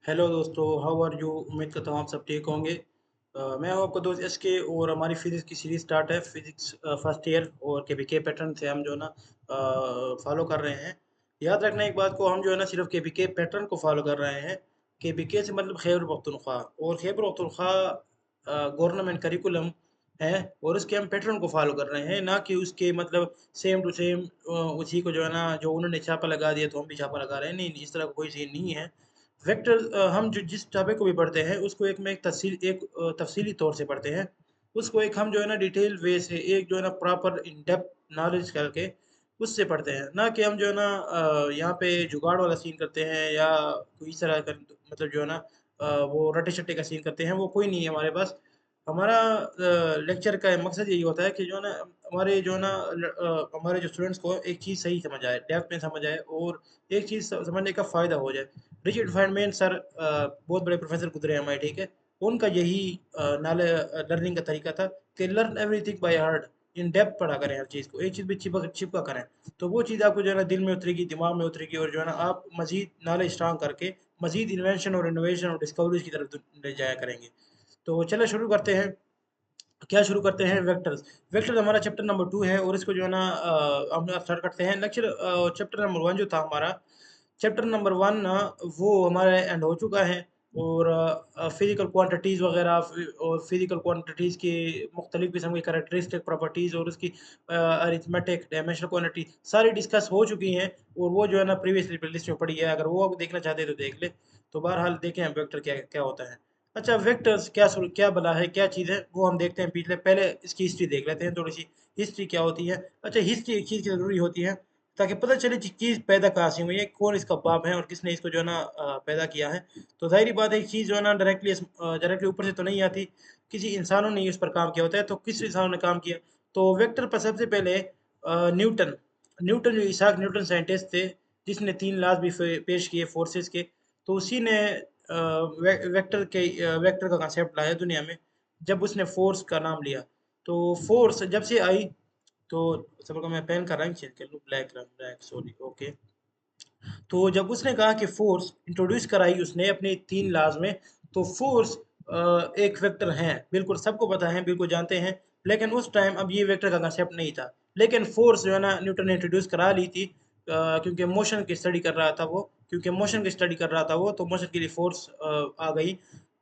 Hello दोस्तों, how are you. उम्मीद करता हूँ आप सब ठीक होंगे। मैं हूँ आपका दोस्त एसके और हमारी फिजिक्स की सीरीज स्टार्ट है। फिजिक्स फर्स्ट ईयर और केबीके पैटर्न से हम जो है ना फॉलो कर रहे हैं। याद रखना एक बात को, हम जो है ना सिर्फ केबीके पैटर्न को फॉलो कर रहे हैं। केबीके से मतलब खैबर पख्तूनख्वा, और खैबर पख्तूनख्वा गवर्नमेंट करिकुलम है, और उसके हम पैटर्न को फॉलो कर रहे हैं, ना कि उसके मतलब सेम टू सेम उसी को जो है ना जो उन्होंने छापा लगा दिया तो हम भी छापा लगा रहे हैं। नहीं नहीं, इस तरह का कोई सीन नहीं है। वेक्टर हम जो जिस टॉपिक को भी पढ़ते हैं उसको एक तफसीली तौर से पढ़ते हैं। उसको एक हम जो है ना डिटेल वे से एक जो है ना प्रॉपर इन डेप्थ नॉलेज करके उससे पढ़ते हैं, ना कि हम जो है ना यहाँ पे जुगाड़ वाला सीन करते हैं या कोई इस तरह का मतलब जो है ना वो रटे शट्टे का सीन करते हैं, वो कोई नहीं है हमारे पास। हमारा लेक्चर का मकसद यही होता है कि जो है ना हमारे जो है ना हमारे जो स्टूडेंट्स को एक चीज़ सही समझ आए, डेप्थ में समझ आए, और एक चीज़ समझने का फ़ायदा हो जाए। रिचर्ड फेनमैन सर बहुत बड़े प्रोफेसर गुजरे हैं हमारे, ठीक है। उनका यही लर्निंग का तरीका था कि learn everything by heart, in depth पढ़ा करें हर चीज़ को, एक चीज़ भी चिपका चिपका करें। तो वो चीज़ आपको जो है ना दिल में उतरेगी, दिमाग में उतरेगी, और जो है ना आप मजीद नॉलेज स्ट्रांग करके मजीद इन्वेंशन और इनोवेशन और डिस्कवरीज की तरफ ले जाया करेंगे। तो चलो शुरू करते हैं। क्या शुरू करते हैं? वेक्टर्स। वेक्टर्स हमारा चैप्टर नंबर 2 है, और इसको जो है ना हम स्टार्ट करते हैं। लेक्चर चैप्टर नंबर 1 जो था हमारा, चैप्टर नंबर 1 ना वो हमारा एंड हो चुका है। और फिजिकल क्वांटिटीज़ वगैरह और फिजिकल क्वांटिटीज़ की मुख्तलिफ किस्म की करैक्टरिस्टिक प्रॉपर्टीज़ और उसकी अरिथमेटिक डायमेंशनल क्वांटिटी सारी डिस्कस हो चुकी हैं। और वो जो है ना प्रीवियसली प्लेलिस्ट में पड़ी है, अगर वो आप देखना चाहते हैं तो देख ले। तो बहरहाल देखें हम वेक्टर क्या क्या होता है। अच्छा, वेक्टर्स क्या भला है, क्या चीज़ है, वो हम देखते हैं। पिछले पहले इसकी हिस्ट्री देख लेते हैं थोड़ी सी। हिस्ट्री क्या होती है? अच्छा, हिस्ट्री एक चीज़ की ज़रूरी होती है ताकि पता चले चीज़ पैदा कहाँ से हुई है, कौन इसका बाप है और किसने इसको जो है ना पैदा किया है। तो ज़ाहिर बात है, एक चीज़ जो है ना डायरेक्टली ऊपर से तो नहीं आती, किसी इंसानों ने इस पर काम किया होता है। तो किस इंसानों ने काम किया? तो वेक्टर पर सबसे पहले न्यूटन। न्यूटन जो इसाक न्यूटन साइंटिस्ट थे, जिसने 3 लॉज भी पेश किए फोर्सेस के, तो उसी ने वेक्टर का कंसेप्ट लाया दुनिया में, जब उसने फोर्स का नाम लिया। तो फोर्स जब से आई, तो सबर को मैं पेन का रंग चेंज कर लूँ, ब्लैक रंग, ब्लैक, सॉरी, ओके। तो जब उसने कहा कि फोर्स इंट्रोड्यूस कराई उसने अपने 3 लॉज में, तो फोर्स एक वेक्टर है, बिल्कुल सबको पता है, बिल्कुल जानते हैं। लेकिन उस टाइम अब ये वेक्टर का कंसेप्ट नहीं था। लेकिन फोर्स जो है ना न्यूटन ने इंट्रोड्यूस करा ली थी, क्योंकि मोशन की स्टडी कर रहा था वो, तो मोशन के लिए फोर्स आ गई।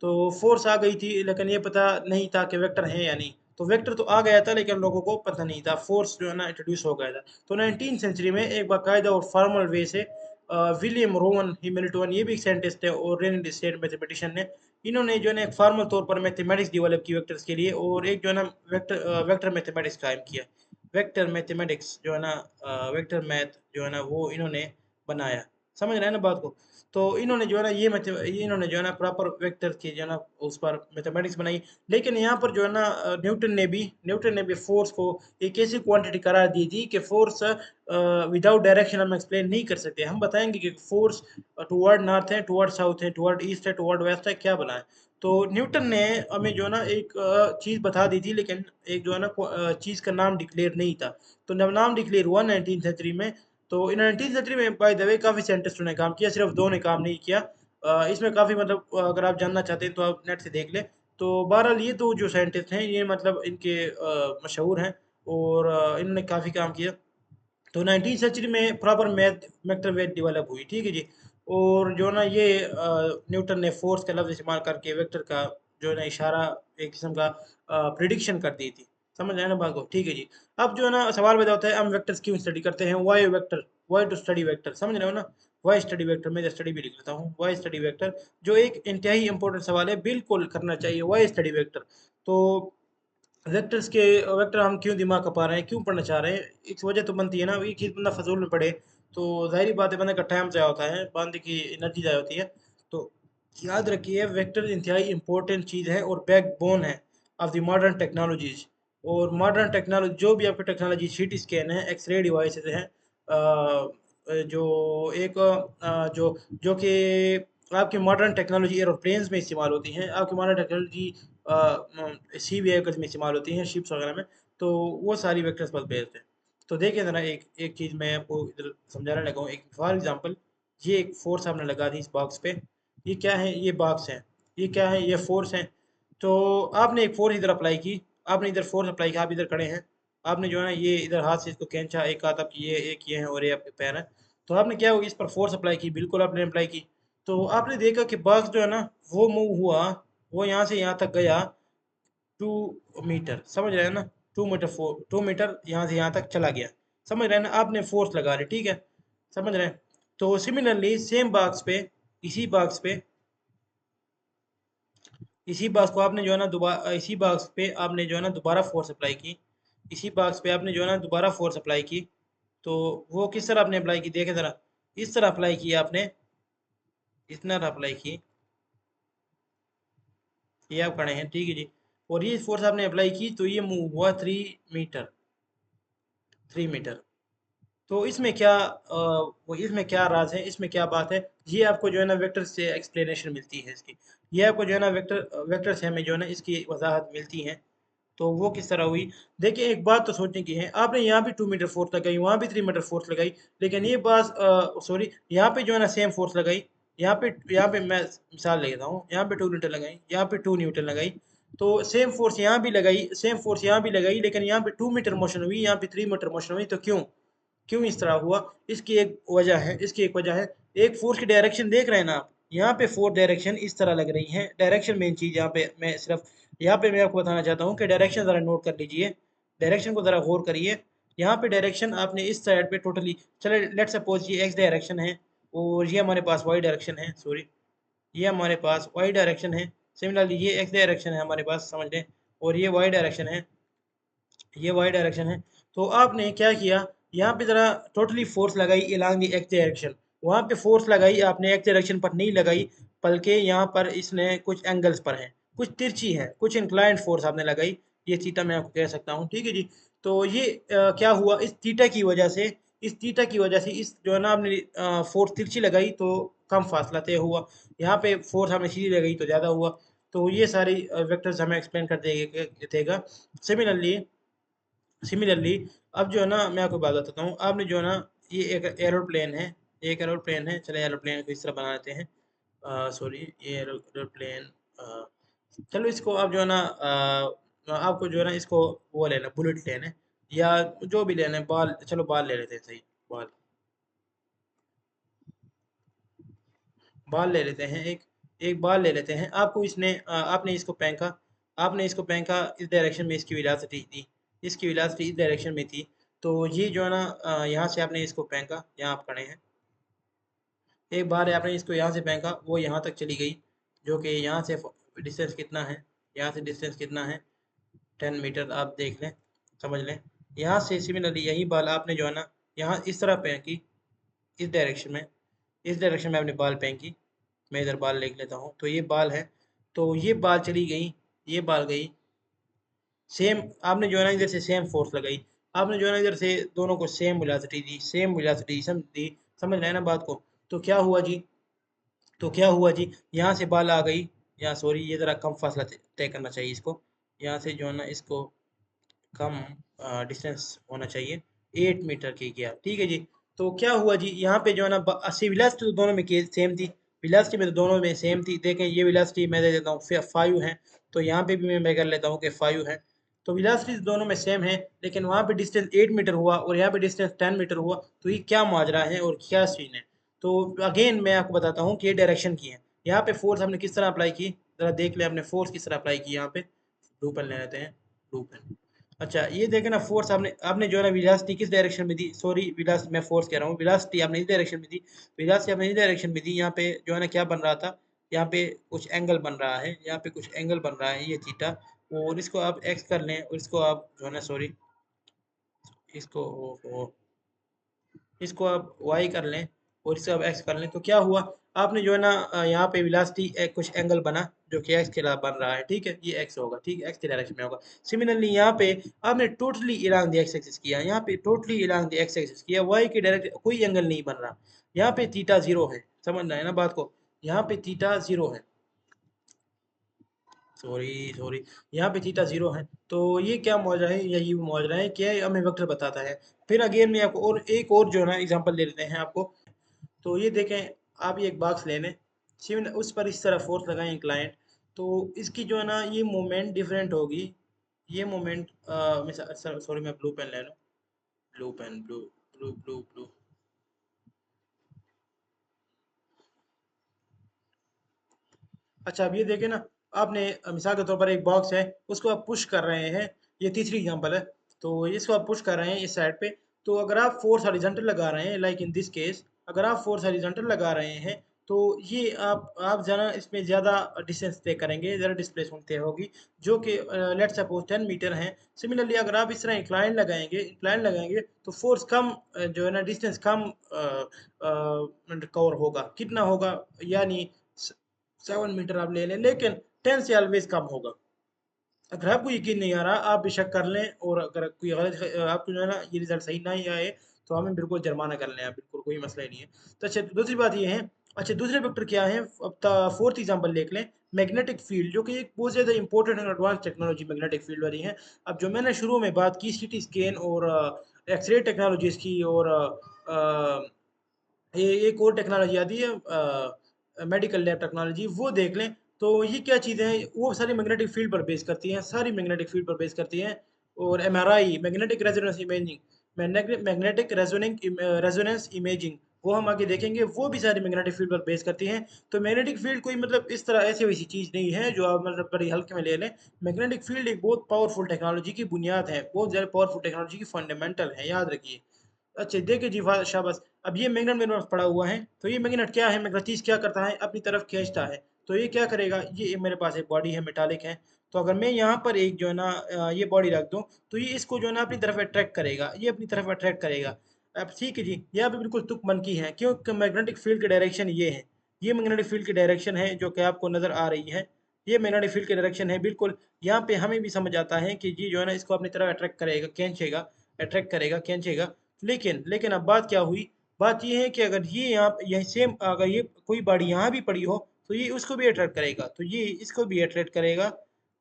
तो फोर्स आ गई थी, लेकिन ये पता नहीं था कि वेक्टर है या नहीं। तो वेक्टर तो आ गया था, लेकिन लोगों को पता नहीं था, फोर्स जो है ना इंट्रोड्यूस हो गया था। तो 19 सेंचुरी में एक बाकायदा और फॉर्मल वे से विलियम रोवन हैमिल्टन, ये भी एक साइंटिस्ट है और रेनिड स्टेट मैथमेटिशियन ने, इन्होंने जो है ना एक फॉर्मल तौर पर मैथमेटिक्स डेवलप की वेक्टर्स के लिए, और एक जो है ना वेक्टर मैथमेटिक्स कायम किया। वेक्टर मैथमेटिक्स जो है ना वेक्टर मैथ जो है ना वो इन्होंने बनाया। समझ रहे हैं ना बात को? तो इन्होंने जो है ना ये इन्होंने जो है ना प्रॉपर वेक्टर की जो है ना उस पर मैथमेटिक्स बनाई। लेकिन यहाँ पर जो है ना न्यूटन ने भी फोर्स को एक ऐसी क्वांटिटी करार दी थी कि फोर्स विदाउट डायरेक्शन हम एक्सप्लेन नहीं कर सकते। हम बताएंगे कि फोर्स टुवर्ड नॉर्थ है, टुवर्ड साउथ है, टुवर्ड ईस्ट है, टुवर्ड वेस्ट है, क्या बना है। तो न्यूटन ने हमें जो है ना एक चीज़ बता दी थी, लेकिन एक जो है ना चीज़ का नाम डिक्लेयर नहीं था। तो जब नाम डिक्लेयर हुआ 19th सेंचुरी में, तो इन 19th सेंचुरी में बाय द वे काफ़ी साइंटिस्टों ने काम किया, सिर्फ दो ने काम नहीं किया। इसमें काफ़ी मतलब अगर आप जानना चाहते हैं तो आप नेट से देख लें। तो बहरहाल ये तो जो साइंटिस्ट हैं ये मतलब इनके मशहूर हैं, और इन्होंने काफ़ी काम किया। तो 19th सेंचुरी में प्रॉपर मैथमेटिकल वेट डेवलप हुई, ठीक है जी। और जो ना ये न्यूटन ने फोर्स का लफ्ज़ इस्तेमाल करके वेक्टर का जो है ना इशारा, एक किस्म का प्रिडिक्शन कर दी थी। समझ आए ना बात को? ठीक है जी। अब जो है ना सवाल पैदा होता है, हम वेक्टर्स क्यों स्टडी करते हैं? वाई टू स्टडी वेक्टर, समझ रहे हो ना? वाई स्टडी वेक्टर, मैं स्टडी भी लिख लेता हूँ, वाई स्टडी वेक्टर, जो एक इंतहाई इंपॉर्टेंट सवाल है, बिल्कुल करना चाहिए, वाई स्टडी वेक्टर। तो वेक्टर हम क्यों दिमाग खपा रहे हैं, क्यों पढ़ना चाह रहे हैं? एक वजह तो बनती है ना, एक चीज़ बंदा फजूल में पढ़े तो ज़ाहिर बंदे का टाइम ज़ाया होता है, बंदे की एनर्जी ज़ाया होती है। तो याद रखिए, वेक्टर इंतहाई इंपॉर्टेंट चीज़ है और बैकबोन है ऑफ द मॉडर्न टेक्नोलॉजीज। और मॉडर्न टेक्नोलॉजी जो भी आपकी टेक्नोलॉजी, सीटी स्कैन है, एक्सरे डिवाइसेज हैं, जो एक जो जो कि आपकी मॉडर्न टेक्नोलॉजी एरोप्लेन्स में इस्तेमाल होती हैं, आपकी मॉडर्न टेक्नोलॉजी सी व्हीकल्स में इस्तेमाल होती हैं, शिप्स वगैरह में। तो वो सारी वेक्टर्स पर बेस्ड है। तो देखिए ज़रा, एक एक चीज़ मैं आपको इधर समझाने लगा हूँ। एक फॉर एग्जांपल, ये एक फोर्स आपने लगा दी इस बॉक्स पे, ये क्या है, ये बॉक्स है, ये क्या है, ये फोर्स है। तो आपने एक फोर्स इधर अप्लाई की, आपने इधर फोर्स अप्लाई किया, आप इधर खड़े हैं, आपने जो है ना ये इधर हाथ से इसको खींचा, एक हाथ आपकी ये, एक ये है और ये आपके पैर है। तो आपने क्या होगी, इस पर फोर्स अप्लाई की, बिल्कुल आपने अप्लाई की। तो आपने देखा कि बॉक्स जो है ना वो मूव हुआ, वो यहाँ से यहाँ तक गया 2 मीटर, समझ रहे हैं ना, 2 मीटर, 2 मीटर यहाँ से यहाँ तक चला गया, समझ रहे हैं ना, आपने फोर्स लगा रहे, ठीक है, समझ रहे हैं। तो सिमिलरली सेम बॉक्स पे, इसी बॉक्स पे, इसी बॉक्स को आपने जो है ना दोबारा, इसी बॉक्स पे आपने जो है ना दोबारा फोर्स अप्लाई की, इसी बॉक्स पे आपने जो है ना दोबारा फोर्स अप्लाई की। तो वो किस तरह आपने अप्लाई की, देखे ज़रा, इस तरह अप्लाई की आपने, इस तरह अप्लाई की, ये आप खड़े हैं, ठीक है जी, और ये फोर्स आपने अप्लाई की तो ये मूव हुआ 3 मीटर, 3 मीटर। तो इसमें क्या वो इसमें क्या राज है, इसमें क्या बात है, ये आपको जो है ना वेक्टर से एक्सप्लेनेशन मिलती है इसकी, ये आपको जो है ना वेक्टर वेक्टर से हमें जो है ना इसकी वजाहत मिलती है। तो वो किस तरह हुई, देखिए एक बात तो सोचने की है, आपने यहाँ भी 2 मीटर फोर्स लगाई, वहाँ भी 3 मीटर फोर्स लगाई, लेकिन ये बात सॉरी, यहाँ पे जो है ना सेम फोर्स लगाई, यहाँ पे मैं मिसाल लेता हूँ, यहाँ पे 2 न्यूटन लगाई, यहाँ पे 2 न्यूटन लगाई। तो सेम फोर्स यहाँ भी लगाई, सेम फोर्स यहाँ भी लगाई, लेकिन यहाँ पे 2 मीटर मोशन हुई, यहाँ पे 3 मीटर मोशन हुई, तो क्यों, क्यों इस तरह हुआ, इसकी एक वजह है, इसकी एक वजह है, एक फोर्स की डायरेक्शन देख रहे हैं ना आप, यहाँ पे फोर्स डायरेक्शन इस तरह लग रही है, डायरेक्शन मेन चीज यहाँ पे, मैं सिर्फ यहाँ पे मैं आपको बताना चाहता हूँ कि डायरेक्शन ज़रा नोट कर लीजिए, डायरेक्शन को ज़रा गौर करिए। यहाँ पे डायरेक्शन आपने इस साइड पे टोटली, चले लेट सपोज ये एक्स डायरेक्शन है, और ये हमारे पास वाई डायरेक्शन है, सॉरी, ये हमारे पास वाई डायरेक्शन है, सिमिलरली ये एक्स डायरेक्शन है हमारे पास, समझ लें, और ये वाई डायरेक्शन है, ये वाई डायरेक्शन है। तो आपने क्या किया, यहाँ पे ज़रा टोटली फोर्स लगाई इलांग द एक्स डायरेक्शन, वहाँ पे फोर्स लगाई आपने एक्स डायरेक्शन पर नहीं लगाई, बल्कि यहाँ पर इसने कुछ एंगल्स पर है, कुछ तिरछी है, कुछ इंक्लाइंड फोर्स आपने लगाई, ये थीटा मैं आपको कह सकता हूँ, ठीक है जी। तो ये क्या हुआ, इस थीटा की वजह से, इस थीटा की वजह से इस जो है ना आपने फोर्स तिरछी लगाई तो कम फासला तय हुआ, यहाँ पे फोर्स हमें सीधी लगाई तो ज़्यादा हुआ। तो ये सारी वेक्टर्स हमें एक्सप्लेन कर देगा। सिमिलरली, सिमिलरली अब जो है ना मैं आपको बात बताता हूँ, आपने जो है ना ये एक एरोप्लेन है, एक एरोप्लेन है, चले एरोप्लेन को इस तरह बना लेते हैं, सॉरी, ये एरोप्लेन, चलो इसको आप जो है ना आपको जो है ना इसको वो लेना, बुलेट लेना है, या जो भी लेना है, बाल, चलो बाल ले लेते हैं, सही, बाल, बाल ले लेते हैं, एक एक बाल ले लेते हैं, आपको इसने आपने इसको फेंका, आपने इसको फेंका, इस डायरेक्शन में इसकी वेलोसिटी थी, इसकी वेलोसिटी इस डायरेक्शन में थी। तो ये जो है ना यहाँ से आपने इसको फेंका, यहाँ आप खड़े हैं, एक बार आपने इसको यहाँ से फेंका, वो यहाँ तक चली गई, जो कि यहाँ से डिस्टेंस कितना है, यहाँ से डिस्टेंस कितना है, 10 मीटर, आप देख लें, समझ लें। यहाँ से सिमिलरली यही बाल आपने जो है ना यहाँ इस तरह फेंकी, इस डायरेक्शन में, इस डायरेक्शन में आपने बाल फेंकी, मैं इधर बाल लिख लेता हूँ, तो ये बाल है, तो ये बाल चली गई, ये बाल गई, सेम आपने जो है ना इधर से सेम फोर्स लगाई, आपने जो है ना इधर से दोनों को सेम वेलोसिटी दी, सेम वेलोसिटी दी, समझ रहे हैं ना बात को। तो क्या हुआ जी, तो क्या हुआ जी, यहाँ से बाल आ गई, या सॉरी ये ज़रा कम फासला तय करना चाहिए इसको, यहाँ से जो है ना इसको कम डिस्टेंस होना चाहिए, 8 मीटर की गया, ठीक है जी। तो क्या हुआ जी, यहाँ पे जो है ना अस्सी वेलोसिटी तो दोनों में सेम थी, वेलोसिटी में तो दोनों में सेम थी, देखें ये वेलोसिटी मैं दे देता हूँ 5 है, तो यहाँ पे भी मैं कर लेता हूँ कि 5 है। तो वेलोसिटी दोनों में सेम है, लेकिन वहाँ पे डिस्टेंस 8 मीटर हुआ और यहाँ पे डिस्टेंस 10 मीटर हुआ, तो ये क्या माजरा है और क्या सीन है। तो अगेन मैं आपको बताता हूँ कि ये डायरेक्शन की है, यहाँ पे फोर्स हमने किस तरह अप्लाई की, जरा देख ले आपने फोर्स किस तरह अप्लाई की, यहाँ पे ब्लू पेन ले लेते हैं, ब्लू पेन। अच्छा ये देखें ना, फोर्स आपने आपने जो है ना वेलोसिटी किस डायरेक्शन में दी, सॉरी वेलोसिटी, मैं फोर्स कह रहा हूँ, वेलोसिटी आपने इस डायरेक्शन में दी, वेलोसिटी आपने इस डायरेक्शन में दी, यहाँ पे जो है ना क्या बन रहा था, यहाँ पे कुछ एंगल बन रहा है, यहाँ पे कुछ एंगल बन रहा है, ये थीटा, और इसको आप एक्स कर लें, और इसको आप जो है ना सॉरी, इसको इसको आप वाई कर लें, और इसको आप एक्स कर लें, तो क्या हुआ, आपने जो है ना यहाँ पे वेलोसिटी कुछ एंगल बना जो कि एक्स के खिलाफ बन रहा है, ठीक है, ये एक्स होगा, ठीक है, एक्स के डायरेक्शन में होगा। सिमिलरली यहाँ पे आपने टोटली इलांग द एक्स एक्सिस किया, यहाँ पे टोटली इलांग द एक्स एक्सिस किया, वाई के डायरेक्ट कोई एंगल नहीं बन रहा, यहाँ पे थीटा जीरो है, समझना है ना बात को, यहाँ पे थीटा जीरो है, सॉरी सॉरी, यहाँ पे थीटा जीरो है। तो ये क्या मौजरा है, यही मौजरा है कि हमें वेक्टर बताता है। फिर अगेन मैं आपको और एक और जो है ना एग्जांपल दे देते हैं आपको। तो ये देखें, आप ये एक बॉक्स ले लें, सिमिलर उस पर इस तरह फोर्स लगाएं इंक्लाइंट, तो इसकी जो है ना ये मोमेंट डिफरेंट होगी। ये मोमेंट सॉरी मैं ब्लू पेन ले लूँ। Blue pen, blue blue blue blue. अच्छा अब ये देखें ना, आपने मिसाल के तौर पर एक बॉक्स है, उसको आप पुश कर रहे हैं। ये तीसरी एग्जांपल है। तो इसको आप पुश कर रहे हैं इस साइड पे। तो अगर आप फोर्स हॉरिजॉन्टल लगा रहे हैं, लाइक इन दिस केस, अगर आप फोर्स हॉरिजॉन्टल लगा रहे हैं, तो ये आप ज़रा इसमें ज़्यादा डिस्टेंस तय करेंगे, ज़्यादा डिस्प्लेसमेंट तय होगी, जो कि लेट्स सपोज 10 मीटर है। सिमिलरली अगर आप इस तरह इंक्लाइन लगाएंगे तो फोर्स कम जो है ना डिस्टेंस कम कवर होगा। कितना होगा? यानी 7 मीटर आप ले लें, लेकिन 10 से ऑलवेज कम होगा। अगर आपको यकीन नहीं आ रहा, आप बेशक कर लें, और अगर कोई गलत आपको जो है ना ये रिजल्ट सही नहीं आए, तो हमें बिल्कुल जुर्माना कर लें आप, बिल्कुल कोई मसला ही नहीं है। तो अच्छा दूसरी बात ये है, अच्छा दूसरे वेक्टर क्या है? अब फोर्थ एग्जांपल देख लें, मैग्नेटिक फील्ड, जो कि एक बहुत ज़्यादा इंपॉर्टेंट और एडवांस टेक्नोलॉजी मैग्नेटिक फील्ड वाली है। अब जो मैंने शुरू में बात की सीटी स्कैन और एक्सरे टेक्नोलॉजीज की, और ये एक और टेक्नोलॉजी आती है मेडिकल लैब टेक्नोलॉजी, वो देख लें। तो ये क्या चीज़ें हैं? वो सारी मैग्नेटिक फील्ड पर बेस करती हैं, सारी मैग्नेटिक फील्ड पर बेस करती हैं। और MRI, magnetic resonance imaging, magnetic resonance imaging, वो हम आगे देखेंगे, वो भी सारी मैग्नेटिक फील्ड पर बेस करती हैं। तो मैग्नेटिक फील्ड कोई मतलब इस तरह ऐसी वैसी चीज़ नहीं है जो आप मतलब बड़ी हल्के में ले लें। मैग्नेटिक फील्ड एक बहुत पावरफुल टेक्नोलॉजी की बुनियाद है, बहुत ज़्यादा पावरफुल टेक्नोलॉजी की फंडामेंटल है, याद रखिए। अच्छा देखिए जी, शाबाश। अब ये मैग्नेट मेरे पास पड़ा हुआ है, तो ये मैग्नेट क्या है? मैग्नेटिस क्या करता है? अपनी तरफ खींचता है। तो ये क्या करेगा? ये मेरे पास एक बॉडी है, मेटालिक है। तो अगर मैं यहाँ पर एक जो है ना ये बॉडी रख दूँ, तो ये इसको जो है ना अपनी तरफ अट्रैक्ट करेगा, ये अपनी तरफ अट्रैक्ट करेगा। अब ठीक है जी, यहाँ पे बिल्कुल तुक मन की है, क्योंकि मैग्नेटिक फील्ड की डायरेक्शन ये है। ये मैग्नेटिक फील्ड की डायरेक्शन है जो कि आपको नज़र आ रही है। ये मैग्नेटिक फील्ड की डायरेक्शन है बिल्कुल। यहाँ पे हमें भी समझ आता है कि जी जो है ना इसको अपनी तरफ अट्रैक्ट करेगा, खींचेगा, अट्रैक्ट करेगा, खींचेगा। लेकिन लेकिन अब बात क्या हुई? बात ये है कि अगर ये यहाँ ये सेम, अगर ये कोई बॉडी यहाँ भी पड़ी हो, तो ये उसको भी अट्रैक्ट करेगा, तो ये इसको भी अट्रैक्ट करेगा।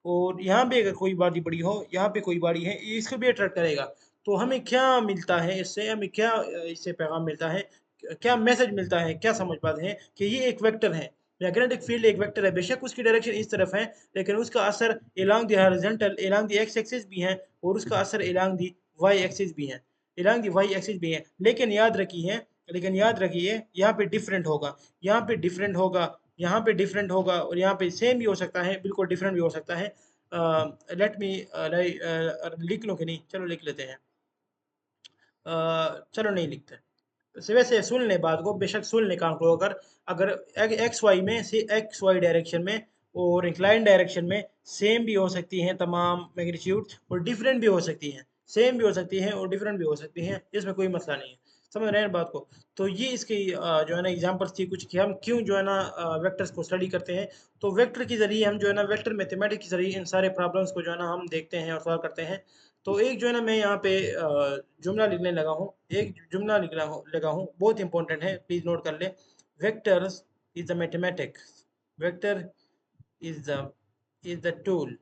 और यहाँ पे अगर कोई बॉडी पड़ी हो, यहाँ पे कोई बॉडी है, ये इसको भी अट्रैक्ट करेगा। तो हमें क्या मिलता है इससे? हमें क्या इससे पैगाम मिलता है, क्या मैसेज मिलता है, क्या समझ पाते हैं कि ये एक वेक्टर है। मैग्नेटिक फील्ड एक वेक्टर है, बेशक उसकी डायरेक्शन इस तरफ है, लेकिन उसका असर along the horizontal, along the x axis भी है, और उसका असर एलॉन्ग द वाई एक्सिस भी है, एलॉन्ग दी वाई एक्सिस भी है। लेकिन याद रखिए यहाँ पे डिफरेंट होगा, यहाँ पे डिफरेंट होगा, यहाँ पे डिफरेंट होगा, और यहाँ पे सेम भी हो सकता है, बिल्कुल डिफरेंट भी हो सकता है। लेट मी लिख लो कि नहीं? चलो लिख लेते हैं। चलो नहीं लिखते। वैसे सुन ले बात को, बेशक सुन ले काम को। अगर अगर एक्स वाई में से एक्स वाई डायरेक्शन में और इंक्लाइन डायरेक्शन में सेम भी हो सकती हैं तमाम मैग्नीट्यूड, और डिफरेंट भी हो सकती हैं। सेम भी हो सकती हैं और डिफरेंट भी हो सकती हैं, इसमें कोई मसला नहीं है। समझ रहे हैं बात को? तो ये इसकी जो है ना एग्जांपल्स थी कुछ, कि हम क्यों जो है ना वेक्टर्स को स्टडी करते हैं। तो वेक्टर के ज़रिए हम जो है ना वेक्टर मैथमेटिक्स के ज़रिए इन सारे प्रॉब्लम्स को जो है ना हम देखते हैं और सॉल्व करते हैं। तो एक जो है ना मैं यहाँ पे जुमला लिखने लगा हूँ, एक जुमला लगा हूँ, बहुत इंपॉर्टेंट है, प्लीज नोट कर ले। Vectors is the mathematics, vector is the tool,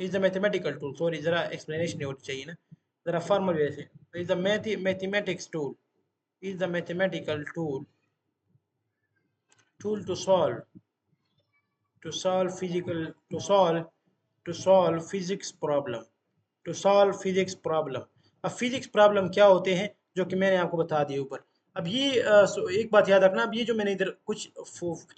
is the mathematical tool, sorry जरा एक्सप्लेनेशन होनी चाहिए ना, जरा फॉर्मल वे से। Is the mathematics tool, is the mathematical tool, tool to solve physical to solve physics problem, to solve physics problem. अब physics problem क्या होते हैं, जो कि मैंने आपको बता दिए ऊपर। अब ये एक बात याद रखना, अब ये जो मैंने इधर कुछ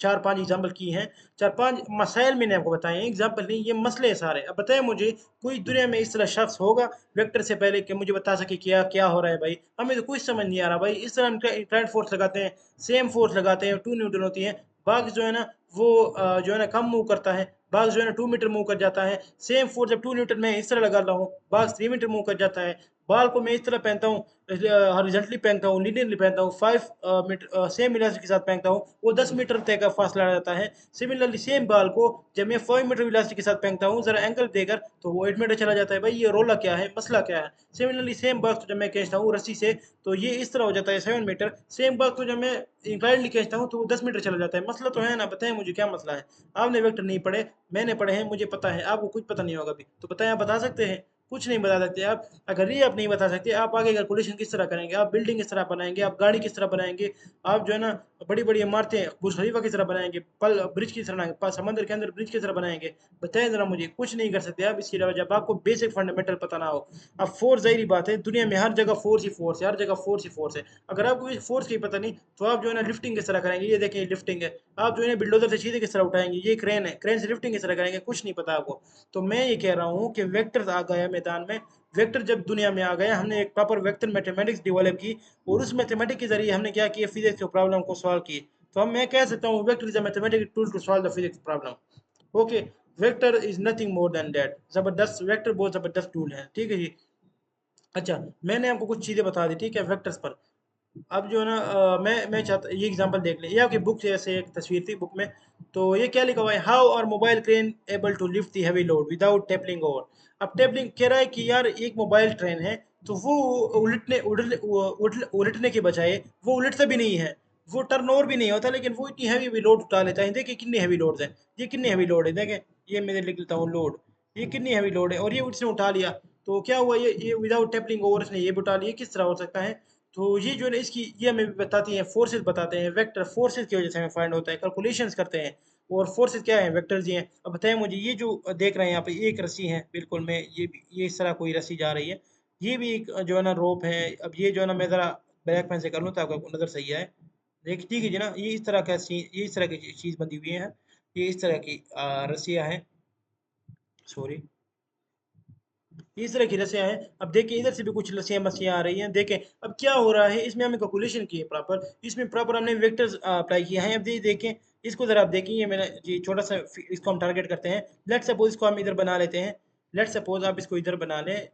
4-5 एग्जाम्पल की हैं, 4-5 मसाइल मैंने आपको बताए हैं, एग्जाम्पल नहीं, ये मसले हैं सारे। अब बताएं मुझे, कोई दुनिया में इस तरह शख्स होगा वेक्टर से पहले कि मुझे बता सके क्या क्या हो रहा है? भाई हमें तो कुछ समझ नहीं आ रहा भाई। इस तरह हम इंक्लाइंड फोर्स लगाते हैं, सेम फोर्स लगाते हैं, 2 न्यूटन होती है। बाग जो है ना वो जो है ना कम मूव करता है, बाग जो है ना 2 मीटर मूव कर जाता है। सेम फोर्स जब 2 न्यूटन में इस तरह लगा रहा हूँ, बाग 3 मीटर मूव कर जाता है। बाल को मैं इस तरह पहनता हूँ, हॉरिजॉन्टली पहनता हूँ, लीनियरली पहनता हूँ, 5 मीटर सेम इलास्टिक के साथ पहनता हूँ, वो 10 मीटर तय का फासला आ जाता है। सिमिलरली सेम बाल को जब मैं 5 मीटर इलास्टिक के साथ पहनता हूँ जरा एंगल देकर, तो वो 8 मीटर चला जाता है। भाई ये रोला क्या है, मसला क्या है? सिमिलरली सेम बाग जब मैं खींचता हूँ रस्सी से, तो ये इस तरह हो जाता है 7 मीटर। सेम बाग को जब मैं इंक्लाइनली खींचता हूँ तो वो 10 मीटर चला जाता है। मसला तो है ना? बताएं मुझे क्या मसला है? आपने वेक्टर नहीं पढ़े, मैंने पढ़े हैं, मुझे पता है, आपको कुछ पता नहीं होगा अभी। तो बताएं, आप बता सकते हैं कुछ नहीं बता सकते आप। अगर ये आप नहीं बता सकते, आप आगे कैलकुलेशन किस तरह करेंगे, आप बिल्डिंग किस तरह बनाएंगे, आप गाड़ी किस तरह बनाएंगे, आप जो है ना बड़ी बड़ी इमारतें बुर्ज खलीफा किस तरह बनाएंगे, पल ब्रिज किस तरह बनाएंगे, समंदर के अंदर ब्रिज किस तरह बनाएंगे, बताएं जरा मुझे। कुछ नहीं कर सकते आप इसके अलावा, जब आपको बेसिक फंडामेंटल पता ना हो। अब फोर्स, जाहिर बात है दुनिया में हर जगह फोर्स ही फोर्स है, हर जगह फोर्स ही फोर्स है। अगर आपको इस फोर्स की पता नहीं, तो आप जो है ना लिफ्टिंग किस तरह करेंगे, ये देखें लिफ्टिंग है। आप जो है ना बिल्डोजर से चीजें किस तरह उठाएंगे, ये क्रेन है, क्रेन से लिफ्टिंग किस तरह करेंगे, कुछ नहीं पता आपको। तो मैं ये कह रहा हूँ कि वेक्टर आ गया मैदान में। वेक्टर जब दुनिया में आ गया, हमने एक प्रॉपर वेक्टर मैथमेटिक्स डेवलप की, और उस मैथमेटिक्स के जरिए हमने क्या किया, फिजिक्स के प्रॉब्लम को सॉल्व किए। तो हम मैं कह सकता हूँ vector is a mathematical tool to solve the physics problem. Okay, vector is nothing more than that. जबरदस्त, वेक्टर बहुत जबरदस्त टूल है, ठीक है जी। अच्छा, मैंने आपको कुछ चीजें बता दी, ठीक है, वेक्टर्स पर। अब जो है ना मैं चाहता, ये एग्जांपल देख लें, ये आपकी बुक जैसे एक तस्वीर थी बुक में। तो ये क्या लिखा हुआ है, how are mobile crane able to lift the heavy load without toppling over. अब टेपलिंग कह रहा है कि यार एक मोबाइल ट्रेन है, तो वो उलटने के बजाय वो उलटता भी नहीं है, वो टर्न ओवर भी नहीं होता, लेकिन वो इतनी हैवी हैवी लोड उठा लेता है। देखिए कितनी हैवी लोड है, ये कितनी हैवी लोड है, देखें। ये मैं लिख लेता हूँ लोड, ये कितनी हैवी लोड है, और ये उसने उठा लिया। तो क्या हुआ, ये विदाउट टेपलिंग ओवर इसने ये भी उठा लिया, किस तरह हो सकता है। तो ये जो है ना इसकी, ये हमें बताती हैं फोर्सेस, बताते हैं वेक्टर, फोर्सेस की वजह से हमें फाइंड होता है, कैलकुलेशंस करते हैं। और फोर्सेस क्या है, वेक्टर्स ही हैं। अब बताएं मुझे, ये जो देख रहे हैं यहाँ पे एक रस्सी है, बिल्कुल मैं ये इस तरह कोई रस्सी जा रही है, ये भी एक जो है ना रोप है। अब ये जो है ना मैं ज़रा ब्लैक पेन से कर लूँ ताकि आपको नज़र सही आए। देख ठीक है जी ना, ये इस तरह का ये इस तरह की चीज़ बंधी हुई है, ये इस तरह की रस्सियाँ हैं, सॉरी, इस तरह की रस्सियाँ हैं। अब देखिए इधर से भी कुछ रस्सियाँ मस्सियाँ आ रही हैं, देखें। अब क्या हो रहा है, इसमें हमने कैलकुलेशन की है प्रॉपर, इसमें प्रॉपर हमने वेक्टर्स अप्लाई किया है। अब ये देखें, इसको ज़रा आप देखें, ये मैंने ये छोटा सा इसको हम टारगेट करते हैं। लेट सपोज इसको हम इधर बना लेते हैं। लेट सपोज आप इसको इधर बना लें,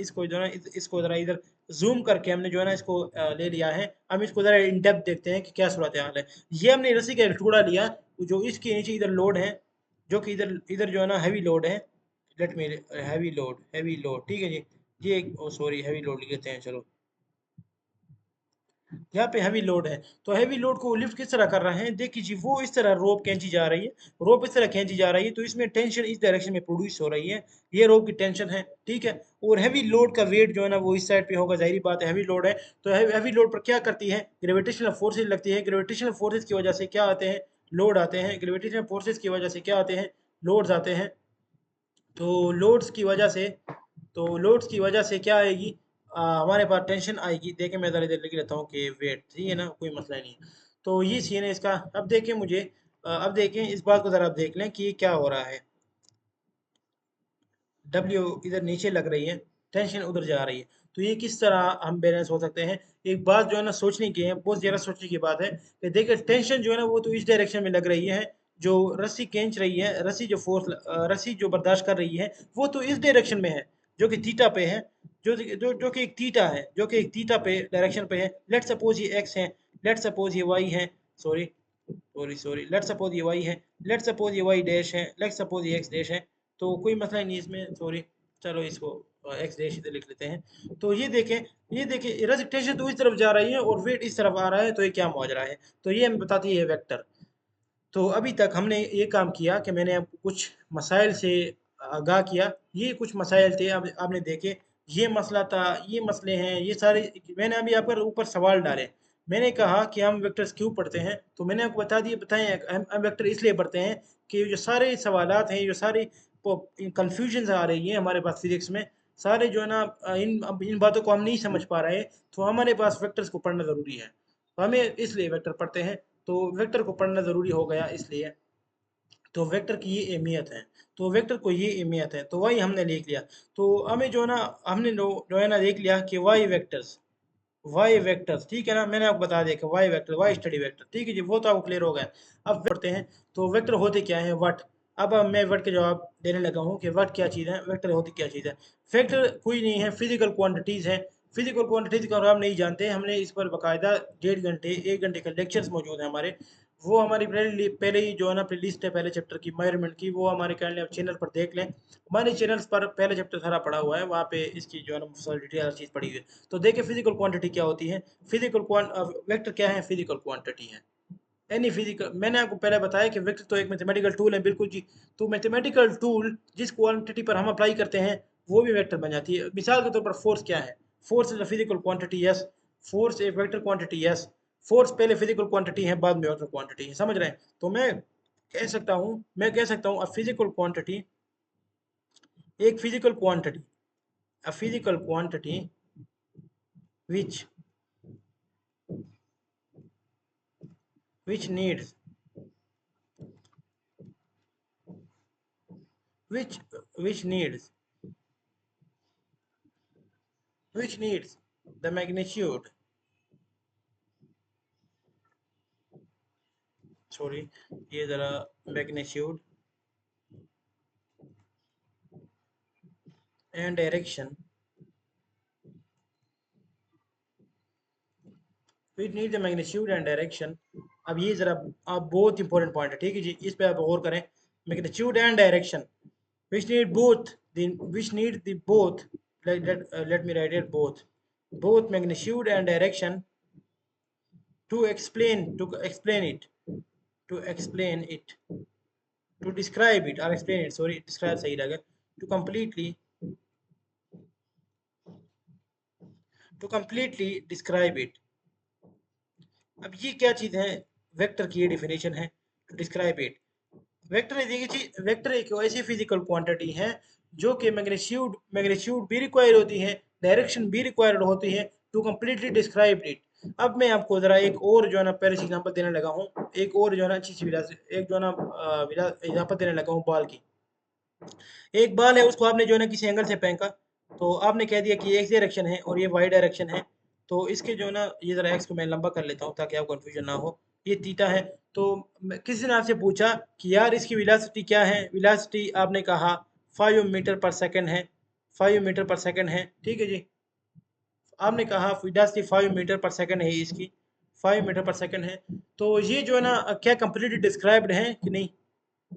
इसको जो है ना इसको ज़रा इधर जूम करके हमने जो है ना इसको ले लिया है। हम इसको ज़रा इन डेप्थ देखते हैं कि क्या सूरत हाल है। ये हमने रस्सी का एक टुकड़ा लिया, जो इसके नीचे इधर लोड है, जो कि इधर इधर जो है ना हैवी लोड है। लेट मी, हैवी लोड, ठीक है जी। ये ओ सॉरी, हैवी लोड लिख लेते हैं, चलो। यहाँ पे हैवी लोड है, तो हैवी लोड को लिफ्ट किस तरह कर रहे हैं, देखिए जी, वो इस तरह रोप खींची जा रही है, रोप इस तरह खींची जा रही है, तो इसमें टेंशन इस डायरेक्शन में प्रोड्यूस हो रही है। ये रोप की टेंशन है, ठीक है। और हैवी लोड का वेट जो है ना वो इस साइड पे होगा, जाहिर बात है हैवी लोड है। तो हैवी लोड पर क्या करती है, ग्रेविटेशनल फोर्सेज लगती है, ग्रेविटेशनल फोर्सेज की वजह से क्या आते हैं, लोड आते हैं, ग्रेविटेशनल फोर्सेज की वजह से क्या आते हैं, लोड्स आते हैं। तो लोड्स की वजह से, लोड्स की वजह से क्या आएगी, हमारे पास टेंशन आएगी। देखें मैं ज़रा इधर लिख लेता हूँ कि वेट, ठीक है ना, कोई मसला नहीं है। तो ये सीन है इसका। अब देखें मुझे, अब देखें इस बात को ज़रा आप देख लें कि ये क्या हो रहा है। डब्ल्यू इधर नीचे लग रही है, टेंशन उधर जा रही है, तो ये किस तरह हम बैलेंस हो सकते हैं। एक बात जो है ना सोचने की है, बहुत ज़्यादा सोचने की बात है, कि देखिए टेंशन जो है ना वो तो इस डायरेक्शन में लग रही है, जो रस्सी खींच रही है, रस्सी जो फोर्स, रस्सी जो बर्दाश्त कर रही है, वो तो इस डायरेक्शन में है, जो कि थीटा पे है, जो कि एक थीटा है, जो कि एक थीटा पे डायरेक्शन पे है। लेट सपोज ये एक्स है, लेट सपोज ये वाई है, सॉरी सॉरी, लेट सपोज ये वाई है, लेट सपोज ये वाई डैश है, लेट सपोज ये एक्स डैश है। तो कोई मसला नहीं इसमें, सॉरी, चलो इसको एक्स डैश इधर लिख लेते हैं। तो ये देखें रेजिस्टेंशन तो इस तरफ जा रही है और वेट इस तरफ आ रहा है, तो ये क्या माजरा है। तो ये हमें बताती है वेक्टर। तो अभी तक हमने ये काम किया कि मैंने आपको कुछ मसाइल से आगाह किया। ये कुछ मसाइल थे, अब आपने देखे, ये मसला था, ये मसले हैं, ये सारे मैंने अभी आप पर ऊपर सवाल डाले। मैंने कहा कि हम वेक्टर्स क्यों पढ़ते हैं, तो मैंने आपको बता दिए, बताएं हम वेक्टर इसलिए पढ़ते हैं कि जो सारे सवालात हैं, जो सारी कंफ्यूजन आ रही है हमारे पास फिजिक्स में, सारे जो है ना अब इन बातों को हम नहीं समझ पा रहे हैं, तो हमारे पास वेक्टर्स को पढ़ना ज़रूरी है। तो हमें इसलिए वेक्टर पढ़ते हैं। तो वेक्टर को पढ़ना ज़रूरी हो गया इसलिए। तो वेक्टर की ये अहमियत है, तो वेक्टर को ये अहमियत है, तो वही हमने लिख लिया। तो हमें जो है ना, हमने जो है ना देख लिया कि वाई वेक्टर्स, ठीक है ना, मैंने आपको बता दिया कि why vector, why study vector, ठीक है जी, वो तो आपको क्लियर हो गया। अब पढ़ते हैं, तो वेक्टर होते क्या है, व्हाट। अब मैं वर्ड के जवाब देने लगा हूँ कि व्हाट क्या चीज़ है, वेक्टर होती क्या चीज़ है। वेक्टर कोई नहीं है, फिजिकल क्वांटिटीज़ है। फिजिकल क्वांटिटीज़ का हम नहीं जानते, हमने इस पर बाकायदा 1.5 घंटे 1 घंटे का लेक्चर्स मौजूद हैं हमारे। वो हमारी पहले ही जो है ना अपनी लिस्ट है पहले चैप्टर की, मेजरमेंट की, वो हमारे कहने चैनल पर देख लें। हमारे चैनल्स पर पहले चैप्टर सारा पड़ा हुआ है, वहाँ पे इसकी जो है ना सारी डिटेल हर चीज़ पड़ी हुई है। तो देखिए फिजिकल क्वांटिटी क्या होती है, वेक्टर क्या है, फिजिकल क्वांटिटी है। एनी फिजिकल, मैंने आपको पहले बताया कि वेक्टर तो एक मैथमेटिकल टूल है, बिल्कुल जी। तो मैथमेटिकल टूल जिस क्वांटिटी पर हम अप्लाई करते हैं, वो भी वेक्टर बन जाती है। मिसाल के तौर पर फोर्स क्या है, force is a physical quantity, yes. Force एक वेक्टर क्वांटिटी, यस। फोर्स पहले फिजिकल क्वांटिटी है, बाद में वेक्टर क्वांटिटी है, समझ रहे हैं? तो मैं कह सकता हूँ अ फिजिकल क्वांटिटी, एक physical quantity, a physical quantity which which needs which which needs which needs the magnitude, sorry, ये जरा magnitude and direction, which needs the magnitude and direction। अब ये जरा आप बहुत इंपॉर्टेंट पॉइंट है, ठीक है जी, इस पे आप गौर करें। magnitude and direction which need both the which need the both, let me write it, both magnitude and direction to explain it, to describe it or explain it, sorry, describe सही रहेगा, to completely to completely describe it। अब ये क्या चीज़ है, vector की ये definition है, to describe it. Vector देखिए, वेक्टर एक ऐसी फिजिकल क्वांटिटी है जो कि मैग्नीट्यूड मैग्नीट्यूड भी रिक्वायर होती है, डायरेक्शन भी रिक्वायर्ड होती है टू कंप्लीटली डिस्क्राइब इट। अब मैं आपको ज़रा एक और जो है ना पेरिस एग्जांपल देने लगा हूँ, एक और जो है ना अच्छी सी एक जो है ना एग्जांपल देने लगा हूँ बाल की। एक बाल है, उसको आपने जो है ना किसी एंगल से फेंका, तो आपने कह दिया कि ये एक्स डायरेक्शन है और ये वाई डायरेक्शन है। तो इसके जो है ना, ये ज़रा एक्स को मैं लंबा कर लेता हूँ ताकि आपको कन्फ्यूजन ना हो, ये थीटा है। तो किसी ने आपसे पूछा कि यार इसकी वेलोसिटी क्या है, वेलोसिटी आपने कहा 5 मीटर पर सेकंड है, 5 मीटर पर सेकंड है, ठीक है जी। आपने कहा वेलोसिटी 5 मीटर पर सेकंड है इसकी, 5 मीटर पर सेकंड है। तो ये जो है ना क्या कंप्लीटली डिस्क्राइब्ड है कि नहीं,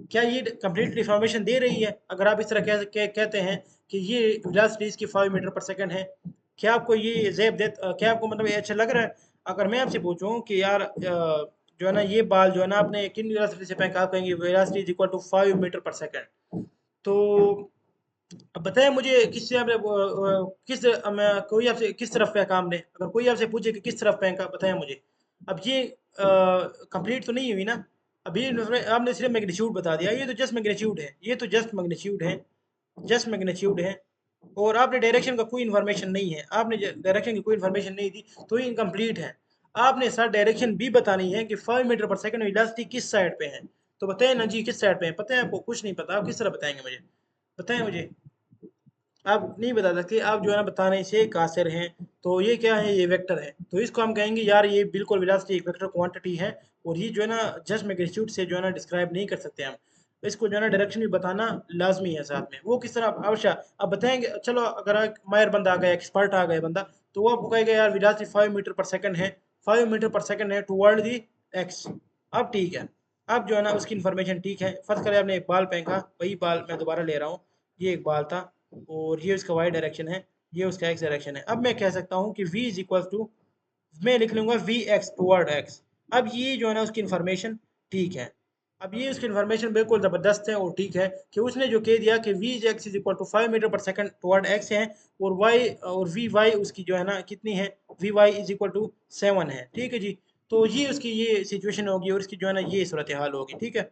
क्या ये कंप्लीट इंफॉर्मेशन दे रही है? अगर आप इस तरह कहते हैं कि ये वेलोसिटी इसकी 5 मीटर पर सेकंड है, क्या आपको ये क्या आपको मतलब ये अच्छा लग रहा है? अगर मैं आपसे पूछूं कि यार जो है ना ये बाल जो है ना आपने किन वेलोसिटी से फेंका, आप कहेंगे velocity is equal to 5 metre per second. तो अब बताएं मुझे किससे आपने किस मैं कोई आपसे किस तरफ फेंका आपने, अगर कोई आपसे पूछे कि किस तरफ फेंका, बताएं मुझे। अब ये कंप्लीट तो नहीं हुई ना, अभी आपने सिर्फ मैग्नीट्यूड बता दिया, ये तो जस्ट मैग्नीट्यूड है, ये तो जस्ट मैग्नीट्यूड है, जस्ट मैग्नीट्यूड है। और आपने डायरेक्शन का कोई इन्फॉर्मेशन नहीं है, आपने डायरेक्शन की कोई इन्फॉर्मेशन नहीं दी, तो ये इनकम्प्लीट है। आपने सर डायरेक्शन भी बतानी है कि 5 मीटर पर सेकंड वेलोसिटी किस साइड पे है। तो बताएं ना जी, किस साइड पे है? पता है आपको? कुछ नहीं पता, आप किस तरह बताएंगे मुझे? बताएं मुझे। आप नहीं बता सकते, आप जो है ना बताने से कासिर हैं। तो ये क्या है, ये वेक्टर है, तो इसको हम कहेंगे यार ये बिल्कुल वेलोसिटी एक वेक्टर क्वांटिटी है। और ये जो है ना जस्ट मैग्नीट्यूड से जो है ना डिस्क्राइब नहीं कर सकते हम, इसको जो है ना डायरेक्शन भी बताना लाजमी है साथ में। वो किस तरह अवश्य अब बताएंगे, चलो अगर एक माहिर बंदा आ गया, एक्सपर्ट आ गया बंदा, तो वो आपको कहेगा यार वेलोसिटी 5 मीटर पर सेकंड है, 5 मीटर पर सेकंड है टुवर्ड दी एक्स। अब ठीक है, अब जो है ना उसकी इन्फॉर्मेशन ठीक है। फर्स्ट करें आपने एक बाल फेंका, वही बाल मैं दोबारा ले रहा हूँ, ये एक बाल था और ये उसका वाई डायरेक्शन है, ये उसका एक्स डायरेक्शन है। अब मैं कह सकता हूँ कि v इज इक्वल टू, मैं लिख लूंगा वी एक्स टूवर्ड एक्स। अब ये जो है ना उसकी इन्फॉर्मेशन ठीक है। अब ये उसकी इन्फॉर्मेशन बिल्कुल ज़बरदस्त है और ठीक है कि उसने जो कह दिया कि v x is equal to 5 metre per second toward x है, और वाई और वी वाई उसकी जो है ना कितनी है, v y is equal to 7 है, ठीक है जी। तो ये उसकी ये सिचुएशन होगी और इसकी जो है ना ये सूरत हाल होगी, ठीक है।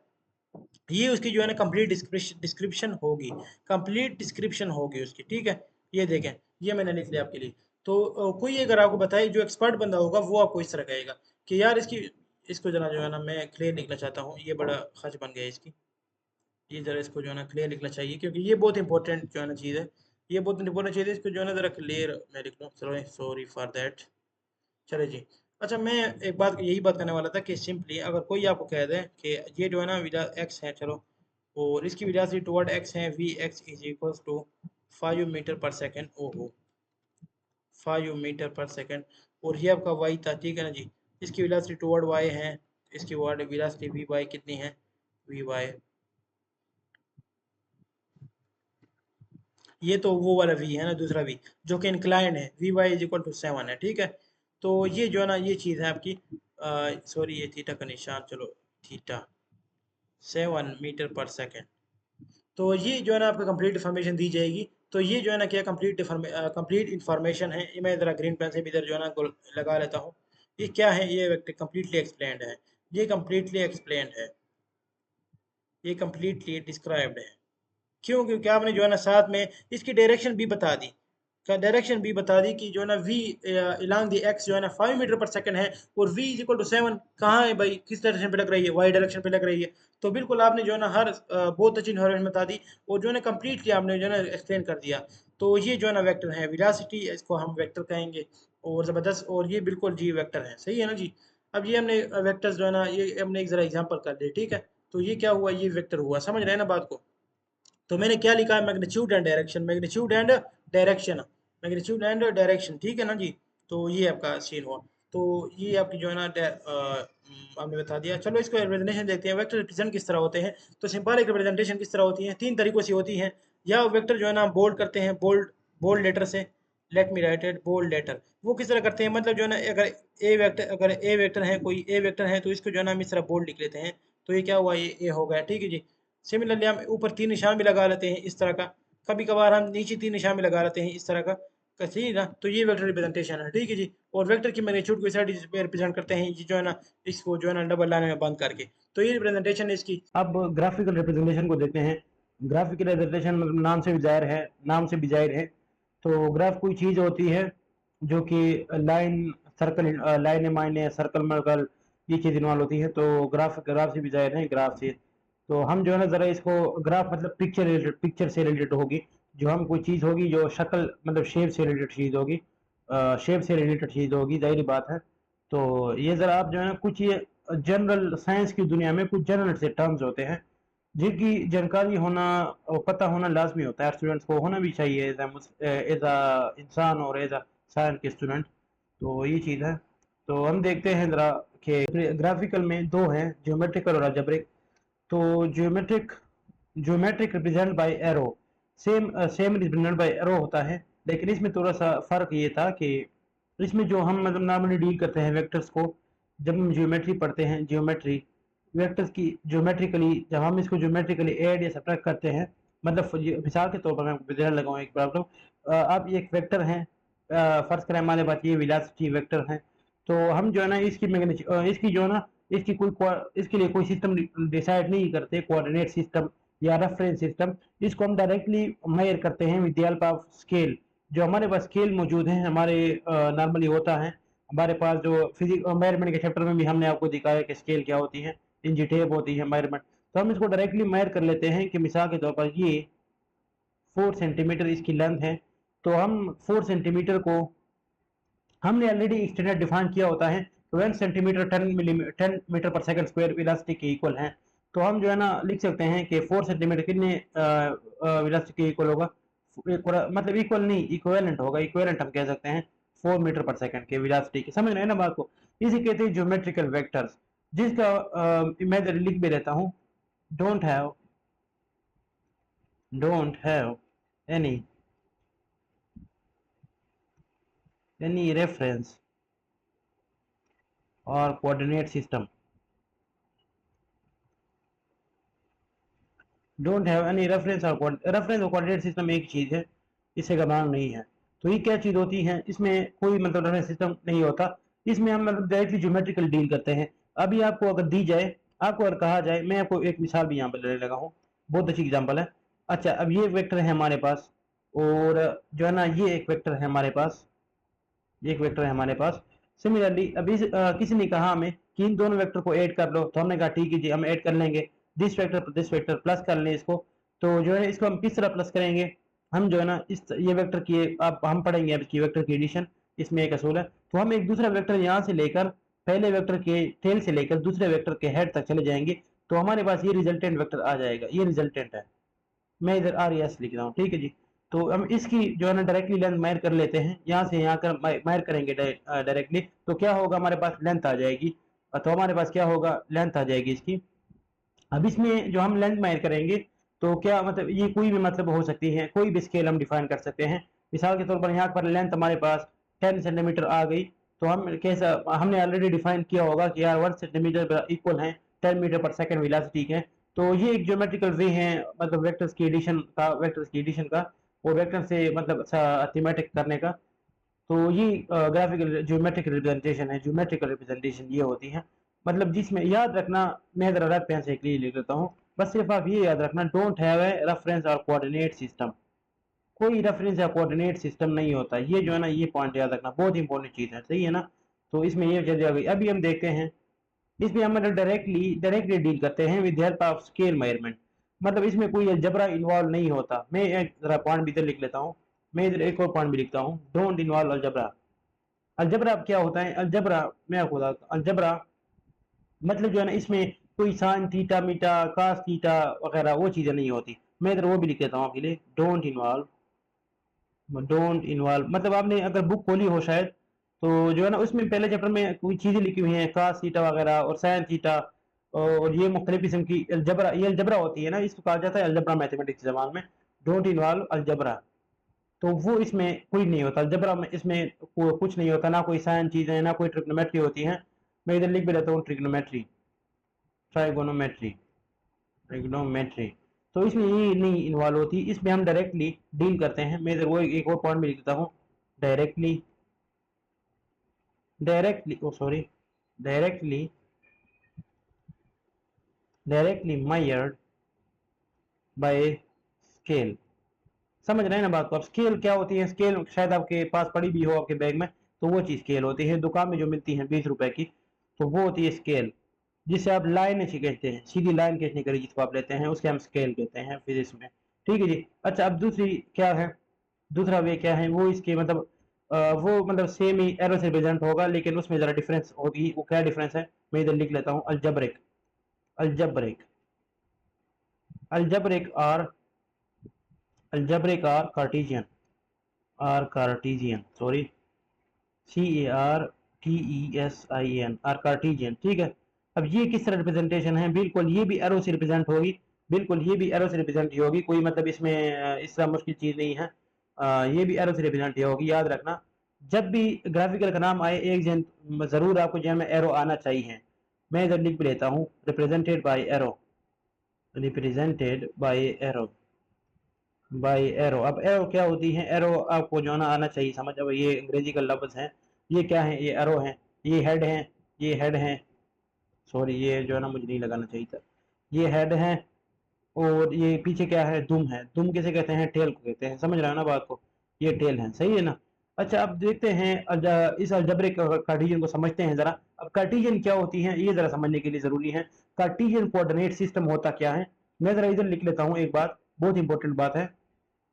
ये उसकी जो है ना कंप्लीट डिस्क्रिप्शन होगी, कंप्लीट डिस्क्रिप्शन होगी उसकी, ठीक है। ये देखें, ये मैंने लिख लिया आपके लिए। तो कोई अगर आपको बताए, जो एक्सपर्ट बंदा होगा वो आपको इस तरह कहेगा कि यार इसकी, इसको जना जो है ना मैं क्लियर लिखना चाहता हूँ, ये बड़ा खर्च बन गया है इसकी, ये ज़रा इसको जो है ना क्लियर लिखना चाहिए क्योंकि ये बहुत इंपॉर्टेंट जो है ना चीज़ है, ये बहुत इंपॉर्टेंट चीज़ है, इसको जो है ना ज़रा क्लियर मैं लिख लूँ, सॉरी सॉरी फॉर दैट। चले जी। अच्छा, मैं एक बात यही बात करने वाला था कि सिंपली अगर कोई आपको कह दे कि ये जो है ना विला एक्स है, चलो, और इसकी वेलोसिटी टुवर्ड एक्स है, v x is equals to 5 metre per second, ओहो 5 मीटर पर सेकंड, और ये आपका वाई था, ठीक है ना जी। इसकी वेलोसिटी टुवर्ड वाई है, इसकी वर्ड वेलोसिटी वी वाई कितनी है, वी वाई, ये तो वो वाला वी है ना, दूसरा वी जो कि इंक्लाइंड है, v y is equal to 7 है, ठीक है। तो ये जो है ना ये चीज़ है आपकी, सॉरी ये थीटा का निशान, चलो थीटा 7 मीटर पर सेकंड। तो ये जो है ना आपको कंप्लीट इन्फॉर्मेशन दी जाएगी तो ये जो है ना क्या कंप्लीट इंफॉर्मेशन है। ये मैं ज़रा ग्रीन पेन से भी इधर जो है ना लगा लेता हूँ। ये क्या है, ये वेक्टर कम्प्लीटली एक्सप्लेन्ड है, ये कम्प्लीटली एक्सप्लेन्ड है, ये कम्प्लीटली डिस्क्राइब्ड है। क्यों? क्योंकि आपने जो है ना साथ में इसकी डायरेक्शन भी बता दी, क्या डायरेक्शन भी बता दी कि जो है ना v इलांग दी एक्स जो है ना 5 मीटर पर सेकंड है, और v इज इक्वल टू 7 कहाँ है भाई, किस डायरेक्शन पे लग रही है, y डायरेक्शन पे लग रही है। तो बिल्कुल आपने जो है ना हर बहुत अच्छी इन्फॉर्मेशन बता दी, और जो है ना कम्प्लीटली आपने जो है ना एक्सप्लेन कर दिया। तो ये जो है ना वेक्टर है वेलोसिटी, इसको हम वेक्टर कहेंगे, और ज़बरदस्त, और ये बिल्कुल जी वेक्टर है, सही है ना जी। अब ये हमने वेक्टर्स जो है ना ये हमने एक ज़रा एग्जाम्पल कर दिया, ठीक है। तो ये क्या हुआ, ये वेक्टर हुआ, समझ रहे हैं ना बात को। तो मैंने क्या लिखा है, magnitude and direction, magnitude and direction, magnitude and direction, ठीक है ना जी। तो ये आपका सीन हुआ। तो ये आपकी जो है ना आपने बता दिया। चलो इसको रिप्रेजेंटेशन देखते हैं, वेक्टर रिप्रेजेंट किस तरह होते हैं। तो सिंबॉलिक रिप्रेजेंटेशन किस तरह होती है, तीन तरीकों से होती हैं। या वेक्टर जो है ना बोल्ड करते हैं, बोल्ड बोल्ड लेटर से, let me write it, bold letter. वो किस तरह करते हैं, मतलब जो है ना अगर ए वेक्टर है, कोई ए वेक्टर है, तो इसको जो है ना हम इस तरह बोल्ड लिख लेते हैं। तो ये क्या हुआ, ये ए हो गया, ठीक है जी। सिमिलरली हम ऊपर तीन निशान भी लगा लेते हैं इस तरह का, कभी कभार हम नीचे तीन निशान भी लगा लेते हैं इस तरह का, सही है ना। तो ये वेक्टर रिप्रेजेंटेशन है, ठीक है जी। और वेक्टर की मैग्नीट्यूड को इस पे रिप्रेजेंट करते हैं, ये जो है ना इसको जो है ना डबल लाइन में बंद करके। तो ये रिप्रेजेंटेशन है इसकी। अब ग्राफिकल रिप्रेजेंटेशन को देखते हैं। ग्राफिकल रिप्रेजेंटेशन मतलब नाम से भी जाहिर है। तो ग्राफ कोई चीज़ होती है जो कि लाइन, सर्कल, लाइन माइने, सर्कल मर्कल, ये चीज़ इन्वॉल्व होती है। तो ग्राफ से भी जाहिर है, ग्राफ से। तो हम जो है ना ज़रा इसको, ग्राफ मतलब पिक्चर से रिलेटेड होगी। जो हम कोई चीज़ होगी जो शक्ल मतलब शेप से रिलेटेड चीज़ होगी, शेप से रिलेटेड चीज़ होगी, ज़ाहिर बात है। तो ये ज़रा आप जो है ना कुछ ये जनरल साइंस की दुनिया में कुछ जनरल से टर्म्स होते हैं जिनकी जानकारी होना और पता होना लाजमी होता है, स्टूडेंट्स को होना भी चाहिए एज अ इंसान और एज अ साइंस के स्टूडेंट। तो ये चीज़ है। तो हम देखते हैं ज़रा कि ग्राफिकल में दो हैं, ज्योमेट्रिकल और अलजेब्रिक। तो geometric geometric represent by arrow, same represent by arrow होता है। लेकिन इसमें थोड़ा सा फर्क ये था कि इसमें जो हम मतलब नॉर्मली डील करते हैं वेक्टर्स को, जब हम ज्योमेट्री पढ़ते हैं, ज्योमेट्री वेक्टर्स की ज्योमेट्रिकली, जब हम इसको ज्योमेट्रिकली ऐड या सब्ट्रैक्ट करते हैं, मतलब मिसाल के तौर पर मैं आपको लगाऊं एक प्रॉब्लम। आप ये एक वेक्टर हैं, फर्ज करें हमारे पास ये वेलोसिटी वेक्टर है। तो हम जो है ना इसकी जो है ना इसके लिए कोई सिस्टम डिसाइड नहीं करते, कोऑर्डिनेट सिस्टम या रेफरेंस सिस्टम। इसको हम डायरेक्टली मेजर करते हैं with the help of scale. जो हमारे पास स्केल मौजूद है, हमारे नॉर्मली होता है हमारे पास, जो फिजिक्स मेजरमेंट के चैप्टर में भी हमने आपको दिखाया कि स्केल क्या होती है, इंची टेप होती है मेजरमेंट। तो हम इसको डायरेक्टली मेजर कर लेते हैं कि मिसाल के तौर पर ये 4 सेंटीमीटर इसकी लेंथ है। तो हम 4 सेंटीमीटर को हमने ऑलरेडी स्टैंडर्ड डिफाइन किया होता है। तो 1 centimetre 10 metre per second square velocity के इक्वल है। तो हम जो है ना लिख सकते हैं कि 4 सेंटीमीटर कितने वेलोसिटी के इक्वल होगा, मतलब इक्वल नहीं, इक्विवेलेंट होगा, इक्विवेलेंट हम कह सकते हैं 4 मीटर पर सेकंड के वेलोसिटी के। समझ रहे हैं ना बात को। इसे कहते हैं ज्योमेट्रिकल वेक्टर्स, जिसका मैं इधर लिख भी देता हूँ। Don't have don't have any any reference or coordinate system. Don't have any reference or coordinate system एक चीज़ है, इससे घबराना नहीं है। तो ये क्या चीज़ होती है, इसमें कोई मतलब रेफरेंस सिस्टम नहीं होता। इसमें हम मतलब डायरेक्टली ज्योमेट्रिकल डील करते हैं। अभी आपको अगर दी जाए, आपको अगर कहा जाए, मैं आपको एक मिसाल भी यहाँ पर लेने लगा हूँ, बहुत अच्छी एग्जाम्पल है। अच्छा, अब ये वेक्टर है हमारे पास, और जो है ना ये एक वेक्टर है हमारे पास, एक वेक्टर है हमारे पास। सिमिलरली अभी किसी ने कहा हमें कि इन दोनों वेक्टर को ऐड कर लो, तो हमने कहा ठीक है जी, हम ऐड कर लेंगे। दिस वेक्टर प्लस कर लें इसको। तो जो है इसको हम किस तरह प्लस करेंगे, हम जो है ना इस ये वेक्टर की अब हम पढ़ेंगे, अब इसकी वेक्टर की एडिशन, इसमें एक असूल है। तो हम एक दूसरा वेक्टर यहाँ से लेकर, पहले वेक्टर के टेल से लेकर दूसरे वेक्टर के हेड तक चले जाएंगे, तो हमारे पास ये रिजल्टेंट वेक्टर आ जाएगा। ये रिजल्टेंट है, मैं इधर आर एस लिख रहा हूँ, ठीक है जी। तो हम इसकी जो है ना डायरेक्टली लेंथ मायर कर लेते हैं, यहाँ से यहाँ कर मायर करेंगे डायरेक्टली। तो क्या होगा, हमारे पास लेंथ आ जाएगी। तो हमारे पास क्या होगा, लेंथ आ जाएगी इसकी। अब इसमें जो हम लेंथ मायर करेंगे, तो क्या मतलब ये कोई भी मतलब हो सकती है, कोई भी स्केल हम डिफाइन कर सकते हैं। मिसाल के तौर पर यहाँ पर लेंथ हमारे पास 10 सेंटीमीटर आ गई। तो हम कैसा, हमने ऑलरेडी डिफाइन किया होगा कि यार 1 सेंटीमीटर इक्वल है 10 मीटर पर सेकंड वेलोसिटी है। तो ये एक ज्योमेट्रिकल वे है, मतलब वेक्टर्स की एडिशन का, वेक्टर्स की एडिशन का। और वेक्टर से मतलब थीमेटिक करने का। तो ये ग्राफिकल ज्योमेट्रिक रिप्रेजेंटेशन है, ज्योमेट्रिकल रिप्रेजेंटेशन ये होती है। मतलब जिसमें याद रखना, मैं जरा रेड पेन से एक लिख लेता हूँ, बस सिर्फ आप ये याद रखना, don't have a reference or coordinate system. कोई रेफरेंस या कोऑर्डिनेट सिस्टम नहीं होता, ये जो है ना, ये पॉइंट याद रखना, बहुत इंपॉर्टेंट चीज़ है, सही है ना। तो इसमें ये चीज़ आ गई। अभी हम देखते हैं, इसमें हम डायरेक्टली डील करते हैं with help of scale measurement. मतलब इसमें कोई अलजबरा इन्वॉल्व नहीं होता। मैं एक जरा पॉइंट भी इधर लिख लेता हूँ, मैं इधर एक और पॉइंट भी लिखता हूँ, डोंट इन्वॉल्व अलजबरा। अलजबरा क्या होता है? अलजबरा मैं आपको बताता हूँ। अलजबरा मतलब जो है ना, इसमें कोई साइन थीटा मीटा कास थीटा वगैरह वो चीज़ें नहीं होती। मैं इधर वो भी लिख देता हूँ आपके लिए, डोंट इन्वॉल्व मतलब आपने अगर बुक खोली हो शायद, तो जो है ना, उसमें पहले चैप्टर में कोई चीज़ें लिखी हुई हैं, कास थीटा वगैरह और साइन थीटा, और ये मुख्तलिफ किस्म की अलजबरा, ये अलजबरा होती है ना, इसको कहा जाता है अलजबरा मैथमेटिक्स जबान में। डोंट इन्वॉल्व अलजबरा, तो वो इसमें कोई नहीं होता। अलजबरा में इसमें कुछ नहीं होता, ना कोई साइन चीज़ें, ना कोई ट्रिग्नोमेट्री होती है। मैं इधर लिख भी देता हूँ ट्रिग्नोमेट्री, ट्राइगोनोमेट्री, ट्रिग्नोमेट्री। तो इसमें ये नहीं इन्वॉल्व होती, इसमें हम डायरेक्टली डील करते हैं। मैं इधर वो एक और पॉइंट भी लिख देता हूँ, directly, directly oh sorry directly directly measured by scale. समझ रहे हैं ना बात को? अब स्केल क्या होती है? स्केल शायद आपके पास पड़ी भी हो आपके बैग में, तो वो चीज़ स्केल होती है, दुकान में जो मिलती है 20 रुपए की, तो वो होती है स्केल। जिससे आप लाइन खींचते हैं, सीधी लाइन खींचने के लिए जिसको आप लेते हैं, उसके हम स्केल कहते हैं फिजिक्स में। ठीक है जी। अच्छा, अब दूसरी क्या है, दूसरा वे क्या है, वो इसके मतलब वो मतलब सेम ही एरो से रिप्रेजेंट होगा, लेकिन उसमें जरा डिफरेंस होगी। वो क्या डिफरेंस है, मैं इधर लिख लेता हूँ, अल्जब्रिक, अल्जब्रिक, अल्जब्रिक और अल्जब्रिक और Cartesian, or Cartesian sorry, CARTESIN, or Cartesian, ठीक है। अब ये किस तरह रिप्रेजेंटेशन है? बिल्कुल ये भी एरो से रिप्रेजेंट होगी, बिल्कुल ये भी एरो से रिप्रेजेंट ही होगी, कोई मतलब इसमें इस तरह मुश्किल चीज़ नहीं है। ये भी एरो से रिप्रेजेंट ही होगी, याद रखना। जब भी ग्राफिकल का नाम आए, एक जन ज़रूर आपको जो है एरो आना चाहिए। मैं इधर लिख भी लेता हूँ, represented by arrow, represented by arrow, by arrow. अब एरो क्या होती है? एरो आपको जो है ना आना चाहिए समझ। अब ये अंग्रेजी का लफ्ज़ है, ये क्या है? ये एरो है, ये हेड है, ये हेड है, सॉरी ये जो है ना मुझे नहीं लगाना चाहिए था, ये हेड है। और ये पीछे क्या है? दुम है। दुम किसे कहते हैं? टेल को कहते हैं, समझ रहे हो ना बात को? ये टेल है, सही है ना। अच्छा, अब देखते हैं इस अलजेब्रिक कार्टेशियन को समझते हैं जरा। अब कार्टेशियन क्या होती है ये जरा समझने के लिए जरूरी है। कार्टेशियन कोऑर्डिनेट सिस्टम होता क्या है? मैं जरा इधर लिख लेता हूँ एक बात, बहुत इंपॉर्टेंट बात है।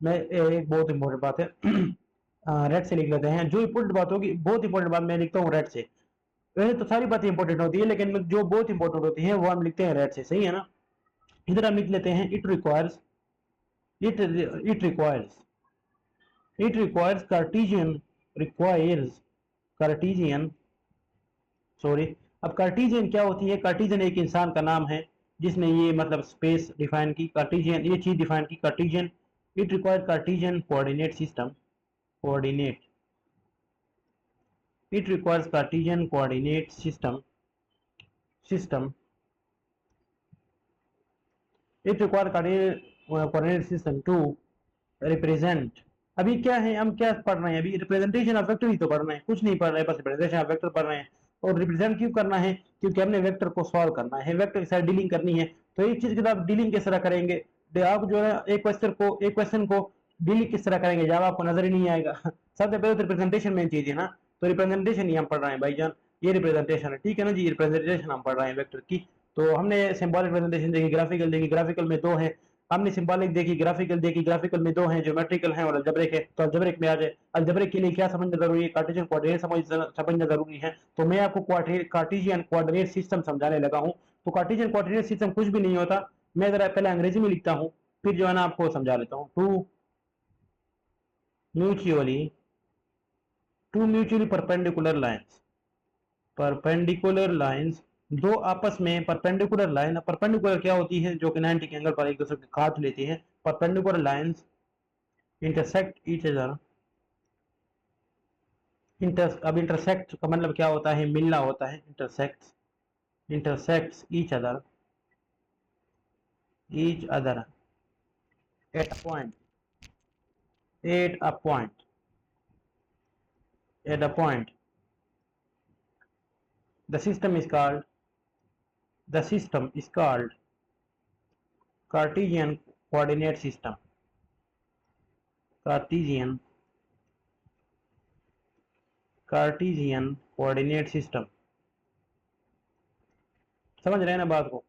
मैं एक बहुत इंपॉर्टेंट बात है, रेड से लिख लेते हैं। जो इंपॉर्टेंट बात होगी, बहुत इंपॉर्टेंट बात मैं लिखता हूँ रेड से। वैसे तो सारी बातें इंपॉर्टेंट होती है, लेकिन जो बहुत इंपॉर्टेंट होती है वो हम लिखते हैं रेड से, सही है ना। इधर हम लिख लेते हैं, it requires it requires Cartesian sorry. अब कार्टेशियन क्या होती है? कार्टेशियन एक इंसान का नाम है जिसने ये मतलब स्पेस डिफाइन की, कार्टेशियन ये चीज डिफाइन की, Cartesian. It require Cartesian coordinate system, coordinate, it requires Cartesian coordinate system it requires coordinate system to represent। अभी क्या है, हम क्या पढ़ रहे हैं? अभी रिप्रेजेंटेशन ऑफ वेक्टर ही तो पढ़ रहे हैं, कुछ नहीं पढ़ रहे, बस रिप्रेजेंटेशन ऑफ वेक्टर पढ़ रहे हैं। और रिप्रेजेंट क्यों करना है? क्योंकि हमने वेक्टर को सॉल्व करना है, वेक्टर के साथ डीलिंग करनी है। तो एक चीज की आप डीलिंग किस तरह करेंगे? आप जो है एक क्वेश्चन को डीलिंग किस तरह करेंगे, जब आपको नजर ही नहीं आएगा। सबसे पहले तो रिप्रेजेंटेशन मेन चीज है ना। तो रिप्रेजेंटेशन ही हम पढ़ रहे हैं भाईजान, ये रिप्रेजेंटेशन है, ठीक है ना जी। रिप्रेजेंटेशन हम पढ़ रहे हैं वेक्टर की। तो हमने सिंबॉलिक रिप्रेजेंटेशन देखी, ग्राफिकल देखी, ग्राफिकल में दो है। हमने सिंबॉलिक देखी, ग्राफिकल देखी, ग्राफिकल में दो हैं, ज्योमेट्रिकल हैं और अलजेब्रिक है। तो अलजेब्रिक में आ जाए, अलजेब्रिक के लिए क्या समझना जरूरी है? कार्टेशियन कोऑर्डिनेट समझना जरूरी है। तो मैं आपको कार्टेशियन कोऑर्डिनेट सिस्टम समझाने लगा हूं। तो कार्टेशियन कोऑर्डिनेट सिस्टम कुछ भी नहीं होता। मैं जरा पहले अंग्रेजी में लिखता हूं, फिर जो है ना आपको समझा लेता हूं। Mutually two mutually perpendicular lines, दो आपस में परपेंडिकुलर लाइन। परपेंडिकुलर क्या होती है? जो कि 90 के एंगल पर एक दूसरे के काट लेती है। Perpendicular lines intersect each other. अब इंटरसेक्ट का मतलब क्या होता है? मिलना होता है। Intersects each other at a point, at a point, at a point. The system is called, the system is called Cartesian coordinate system. Cartesian coordinate system. समझ रहे हैं ना बात को?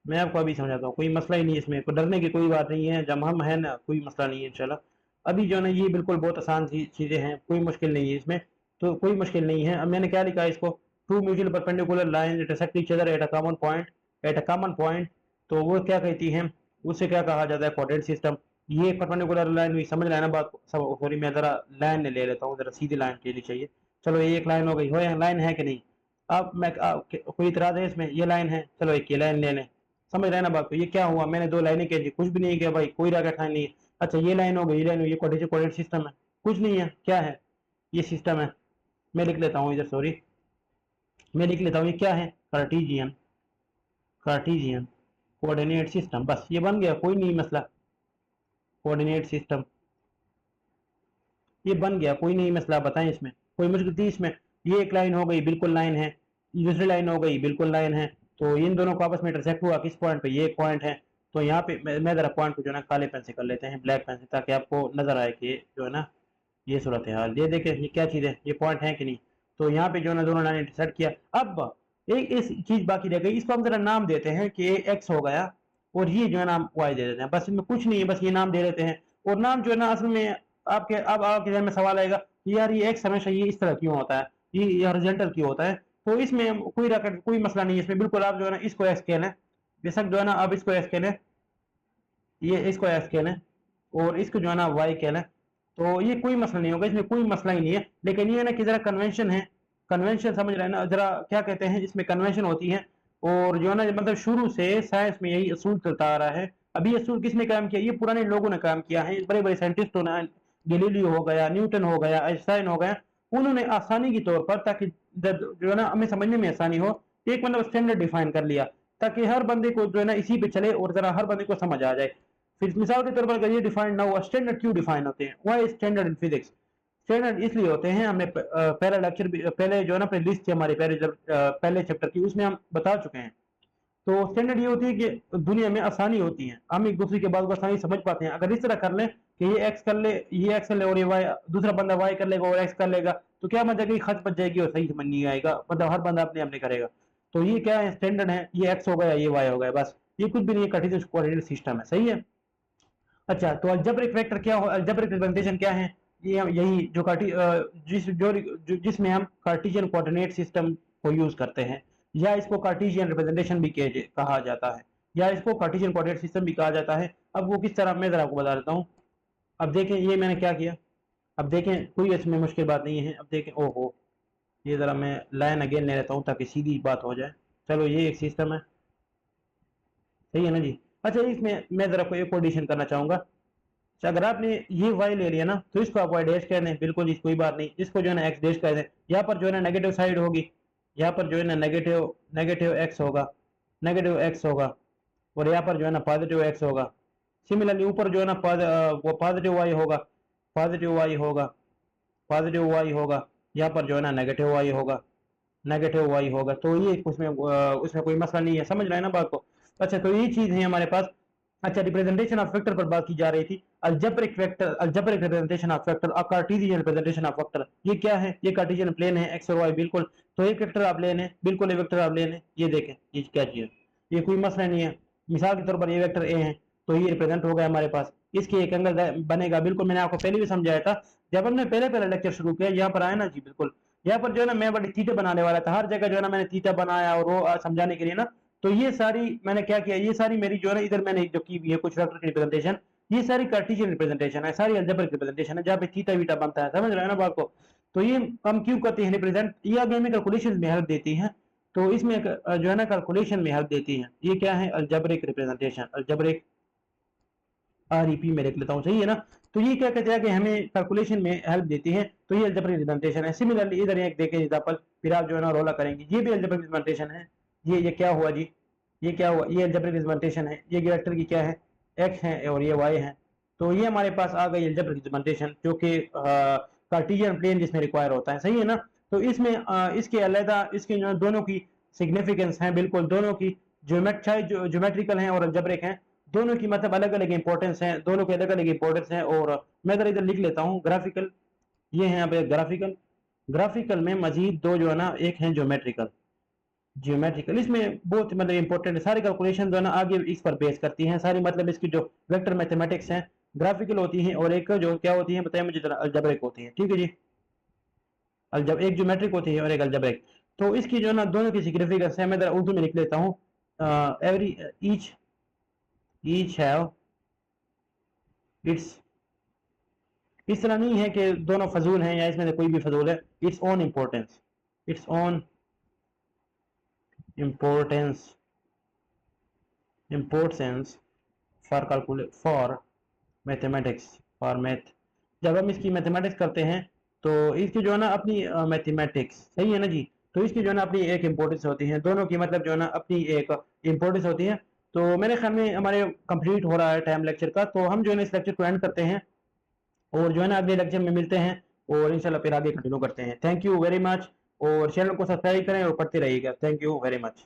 मैं आपको अभी समझाता हूँ, कोई मसला ही नहीं है इसमें, कोई डरने की कोई बात नहीं है, जब हम है ना कोई मसला नहीं है। चलो अभी जो है ना ये बिल्कुल बहुत आसान सी चीज़ें हैं, कोई मुश्किल नहीं है इसमें, तो कोई मुश्किल नहीं है। अब मैंने क्या लिखा है इसको, two mutual perpendicular line intersect each other at a common point, at a common point, तो वो क्या कहती है, उससे क्या कहा जाता है, कोऑर्डिनेट सिस्टम। ये परपेंडिकुलर लाइन हुई, समझ रहे हैं ना बात को? सब सॉरी, मैं जरा लाइन ले लेता हूँ, जरा सीधी लाइन लेनी चाहिए। चलो ये एक लाइन हो गई, हो लाइन है कि नहीं? अब मैं कोई इतराज है इसमें? ये लाइन है, चलो एक ये लाइन ले लें। समझ रहे हैं ना बात को? ये क्या हुआ, मैंने दो लाइनें कह दी, कुछ भी नहीं किया भाई, कोई रॉकेट साइंस नहीं है। अच्छा ये लाइन हो गई, ये लाइन हो गई, ये कोऑर्डिनेट सिस्टम है? कुछ नहीं है, क्या है? ये सिस्टम है। मैं लिख लेता हूँ इधर, सॉरी मैं लिख लेता हूँ, ये क्या है, कार्टेशियन, कार्टेशियन कोऑर्डिनेट सिस्टम। बस ये बन गया, कोई नहीं मसला, कोऑर्डिनेट सिस्टम ये बन गया, कोई नहीं मसला। बताएं इसमें कोई मुश्किल थी इसमें? ये एक लाइन हो गई, बिल्कुल लाइन है, दूसरी लाइन हो गई, बिल्कुल लाइन है, तो इन दोनों को आपस में इंटरसेक्ट हुआ किस पॉइंट पे, ये एक पॉइंट है। तो यहाँ पे मैं जरा पॉइंट को जो है ना काले पेन से कर लेते हैं, ब्लैक पेन से, ताकि आपको नजर आए कि जो है ना ये सूरत हाल। ये देखें, ये क्या चीज़ है, ये पॉइंट है कि नहीं? तो यहाँ पे जो है ना दोनों लाइन इंटरसेक्ट किया। अब एक इस चीज बाकी रह गई, इसको हम जरा नाम देते हैं कि एक्स हो गया, और ये जो है ना वाई दे देते हैं, बस इसमें कुछ नहीं है, बस ये नाम दे देते हैं। और नाम जो है ना असल में आपके, अब आपके जहन में सवाल आएगा कि यार ये एक्स हमेशा ये इस तरह क्यों होता है, ये हॉरिजॉन्टल क्यों होता है? तो इसमें कोई रकट कोई मसला नहीं है इसमें, बिल्कुल आप जो है ना इसको एक्स कह लें, बेशक जो है ना आप इसको एक्स कह लें, ये इसको एक्स कह लें, और इसको जो है ना वाई कह लें, तो ये कोई मसला नहीं होगा, इसमें कोई मसला ही नहीं है। लेकिन ये है ना कि जरा कन्वेंशन है, कन्वेंशन समझ रहे हैं ना, जरा क्या कहते हैं, इसमें कन्वेंशन होती है। और जो है ना मतलब शुरू से साइंस में यही असूल चलता आ रहा है। अभी ये असूल किसने काम किया? ये पुराने लोगों ने काम किया है, बड़े बड़े साइंटिस्टों ने, गैलीलियो हो गया, न्यूटन हो गया, आइंस्टाइन हो गया, उन्होंने आसानी के तौर पर, ताकि जो है ना हमें समझने में आसानी हो, एक मतलब स्टैंडर्ड डिफाइन कर लिया, ताकि हर बंदे को जो है ना इसी पे चले और जरा हर बंदे को समझ आ जाए। फिर मिसाल के तौर पर अगर ये डिफाइन ना हुआ, स्टैंडर्ड क्यों डिफाइन होते हैं, why standard in physics? Standard इसलिए होते हैं, हमने पहला लेक्चर भी, पहले जो है ना अपनी लिस्ट थी हमारी, पहले जब पहले चैप्टर की, उसमें हम बता चुके हैं। तो स्टैंडर्ड ये होती है कि दुनिया में आसानी होती है, हम एक दूसरे के बात को आसानी समझ पाते हैं। अगर इस तरह कर लें कि ये एक्स कर ले, ये एक्स कर ले, और ये वाई, दूसरा बंदा वाई कर लेगा और एक्स कर लेगा, तो क्या मजा कि खर्च बच जाएगी और सही समझ नहीं आएगा, मतलब हर बंदा अपने अपने करेगा। तो ये क्या है, स्टैंडर्ड है, ये एक्स हो गया, ये वाई हो गया, बस ये कुछ भी नहीं है, कार्टेशियन कोऑर्डिनेट सिस्टम है, सही है। अच्छा तो अलजेब्रिक वेक्टर क्या हो, अलजेब्रिक रिप्रेजेंटेशन क्या है? ये यही जो जिसमें हम कार्टेशियन कोऑर्डिनेट सिस्टम को यूज करते हैं, या इसको कार्टेशियन रिप्रेजेंटेशन भी कहा जाता है, या इसको कार्टेशियन कोऑर्डिनेट सिस्टम भी कहा जाता है। अब वो किस तरह, मैं जरा आपको बता देता हूँ। अब देखें ये मैंने क्या किया, अब देखें कोई इसमें मुश्किल बात नहीं है। अब देखें, ओहो, ये जरा मैं लाइन अगेन ले लेता हूँ ताकि सीधी बात हो जाए। चलो ये एक सिस्टम है, सही है ना जी। अच्छा इसमें मैं जरा कोई एक कोडिशन करना चाहूंगा। अच्छा, अगर आपने ये वाई ले लिया ना, तो इसको आप वाई डैश कह दें, बिल्कुल जी कोई बात नहीं, इसको जो है ना एक्स डैश कह दें। यहाँ पर जो है ना नेगेटिव साइड होगी, यहाँ पर जो है ना नेगेटिव नेगेटिव एक्स होगा, नेगेटिव एक्स होगा, और यहाँ पर जो है ना पॉजिटिव एक्स होगा। सिमिलरली ऊपर जो है ना वो पॉजिटिव वाई होगा, पॉजिटिव वाई होगा, पॉजिटिव वाई होगा, यहाँ पर जो है ना नेगेटिव वाई होगा, नेगेटिव वाई होगा। तो ये उसमें कोई मसला नहीं है, समझ रहे हैं ना बात को? अच्छा तो ये चीज है हमारे पास। अच्छा रिप्रेजेंटेशन ऑफ वेक्टर पर बात की जा रही थी। Algebraic vector, algebraic representation of vector, और कार्टेशियन रिप्रेजेंटेशन ऑफ वेक्टर, ये क्या है? ये कार्टेशियन प्लेन है, एक्स और वाई, बिल्कुल। तो एक वेक्टर आप लेने, बिल्कुल एक वेक्टर आप लेने, ये देखें ये क्या चीज है, ये कोई मसला नहीं है। मिसाल के तौर पर ये वेक्टर ए है, तो ये रिप्रेजेंट हो गया हमारे पास, इसकी एक एंगल बनेगा, बिल्कुल मैंने आपको पहले भी समझाया था जब हमने पहले पहले लेक्चर शुरू किया। यहाँ पर आया ना जी, बिल्कुल यहाँ पर जो है ना मैं बड़ी थीटा बनाने वाला था, हर जगह जो है ना मैंने थीटा बनाया, और वो समझाने के लिए ना, तो ये सारी मैंने क्या किया, ये सारी मेरी जो है ना इधर मैंने जो की हुई है कुछ वेक्टर की रिप्रेजेंटेशन, ये सारी कार्टेशियन रिप्रेजेंटेशन है, सारी अलजेब्रिक रिप्रेजेंटेशन है, जहाँ पे थीटा वीटा बनता है, समझ रहे हैं ना बात को? तो ये हम क्यों करते हैं रिप्रेजेंट, ये आगे हमें कैलकुलेशन में हेल्प देती है। तो इसमें जो है ना कैलकुलेशन में हेल्प देती है। ये क्या है? अलजेब्रिक रिप्रेजेंटेशन, अलजेब्रिक, आरईपी में लिख लेता हूँ, सही है ना? तो ये क्या कहते हैं कि हमें कैलकुलेशन में हेल्प देती है, तो ये अलजेब्रिक रिप्रेजेंटेशन है। सिमिलरली इधर एक देखें एग्जांपल, फिर आप जो है ना रोला करेंगे, ये भी अलजेब्रिक रिप्रेजेंटेशन है। ये क्या हुआ जी, ये क्या हुआ, ये अलजेब्रिक रिप्रेजेंटेशन है। ये वेक्टर की क्या है? एक्स है और ये वाई है, तो ये हमारे पास आ गई अलजेब्रिक रिप्रेजेंटेशन जो कि कार्टेशियन प्लेन जिसमें रिक्वायर होता है, सही है ना। तो इसमें इसके अलग इसके जो दोनों की सिग्निफिकेंस हैं, बिल्कुल दोनों की ज्योमेट्रिकल हैं और अलजेब्रिक हैं, दोनों की मतलब अलग अलग इंपॉर्टेंस है, दोनों के अलग अलग इंपॉर्टेंस है। और मैं इधर इधर लिख लेता हूँ ग्राफिकल, ये है यहाँ पे ग्राफिकल। ग्राफिकल में मजीद दो जो है ना, एक है ज्योमेट्रिकल। ज्योमेट्रिकल इसमें बहुत मतलब इंपॉर्टेंट है, सारी कैलकुलेशन जो है ना आगे इस पर बेस करती हैं सारी, मतलब इसकी जो वेक्टर मैथमेटिक्स हैं ग्राफिकल होती हैं, और एक जो क्या होती है बताया मुझे जरा, अलजेब्रिक होती है, ठीक है जी। अलजब एक ज्योमेट्रिक होती है और एक अलजेब्रिक। तो इसकी जो है ना दोनों की सिग्निफिकेंस है, मैं जरा उर्दू में लिख लेता हूँ। Every each each have it's, इस तरह नहीं है कि दोनों फजूल हैं या इसमें से कोई भी फजूल है, its own importance, its own importance, importance for calculate for mathematics, for math. जब हम इसकी मैथमेटिक्स करते हैं तो इसकी जो है ना अपनी मैथमेटिक्स, सही है ना जी। तो इसकी जो है ना अपनी एक इम्पोर्टेंस होती है, दोनों की मतलब जो है ना अपनी एक इम्पोर्टेंस होती है। तो मेरे ख्याल में हमारे कंप्लीट हो रहा है टाइम लेक्चर का, तो हम जो है ना इस लेक्चर को एंड करते हैं और जो है ना अगले लेक्चर में मिलते हैं और इंशाल्लाह फिर आगे कंटिन्यू करते हैं। थैंक यू वेरी मच, और चैनल को सब्सक्राइब करें और पढ़ते रहिएगा। Thank you very much.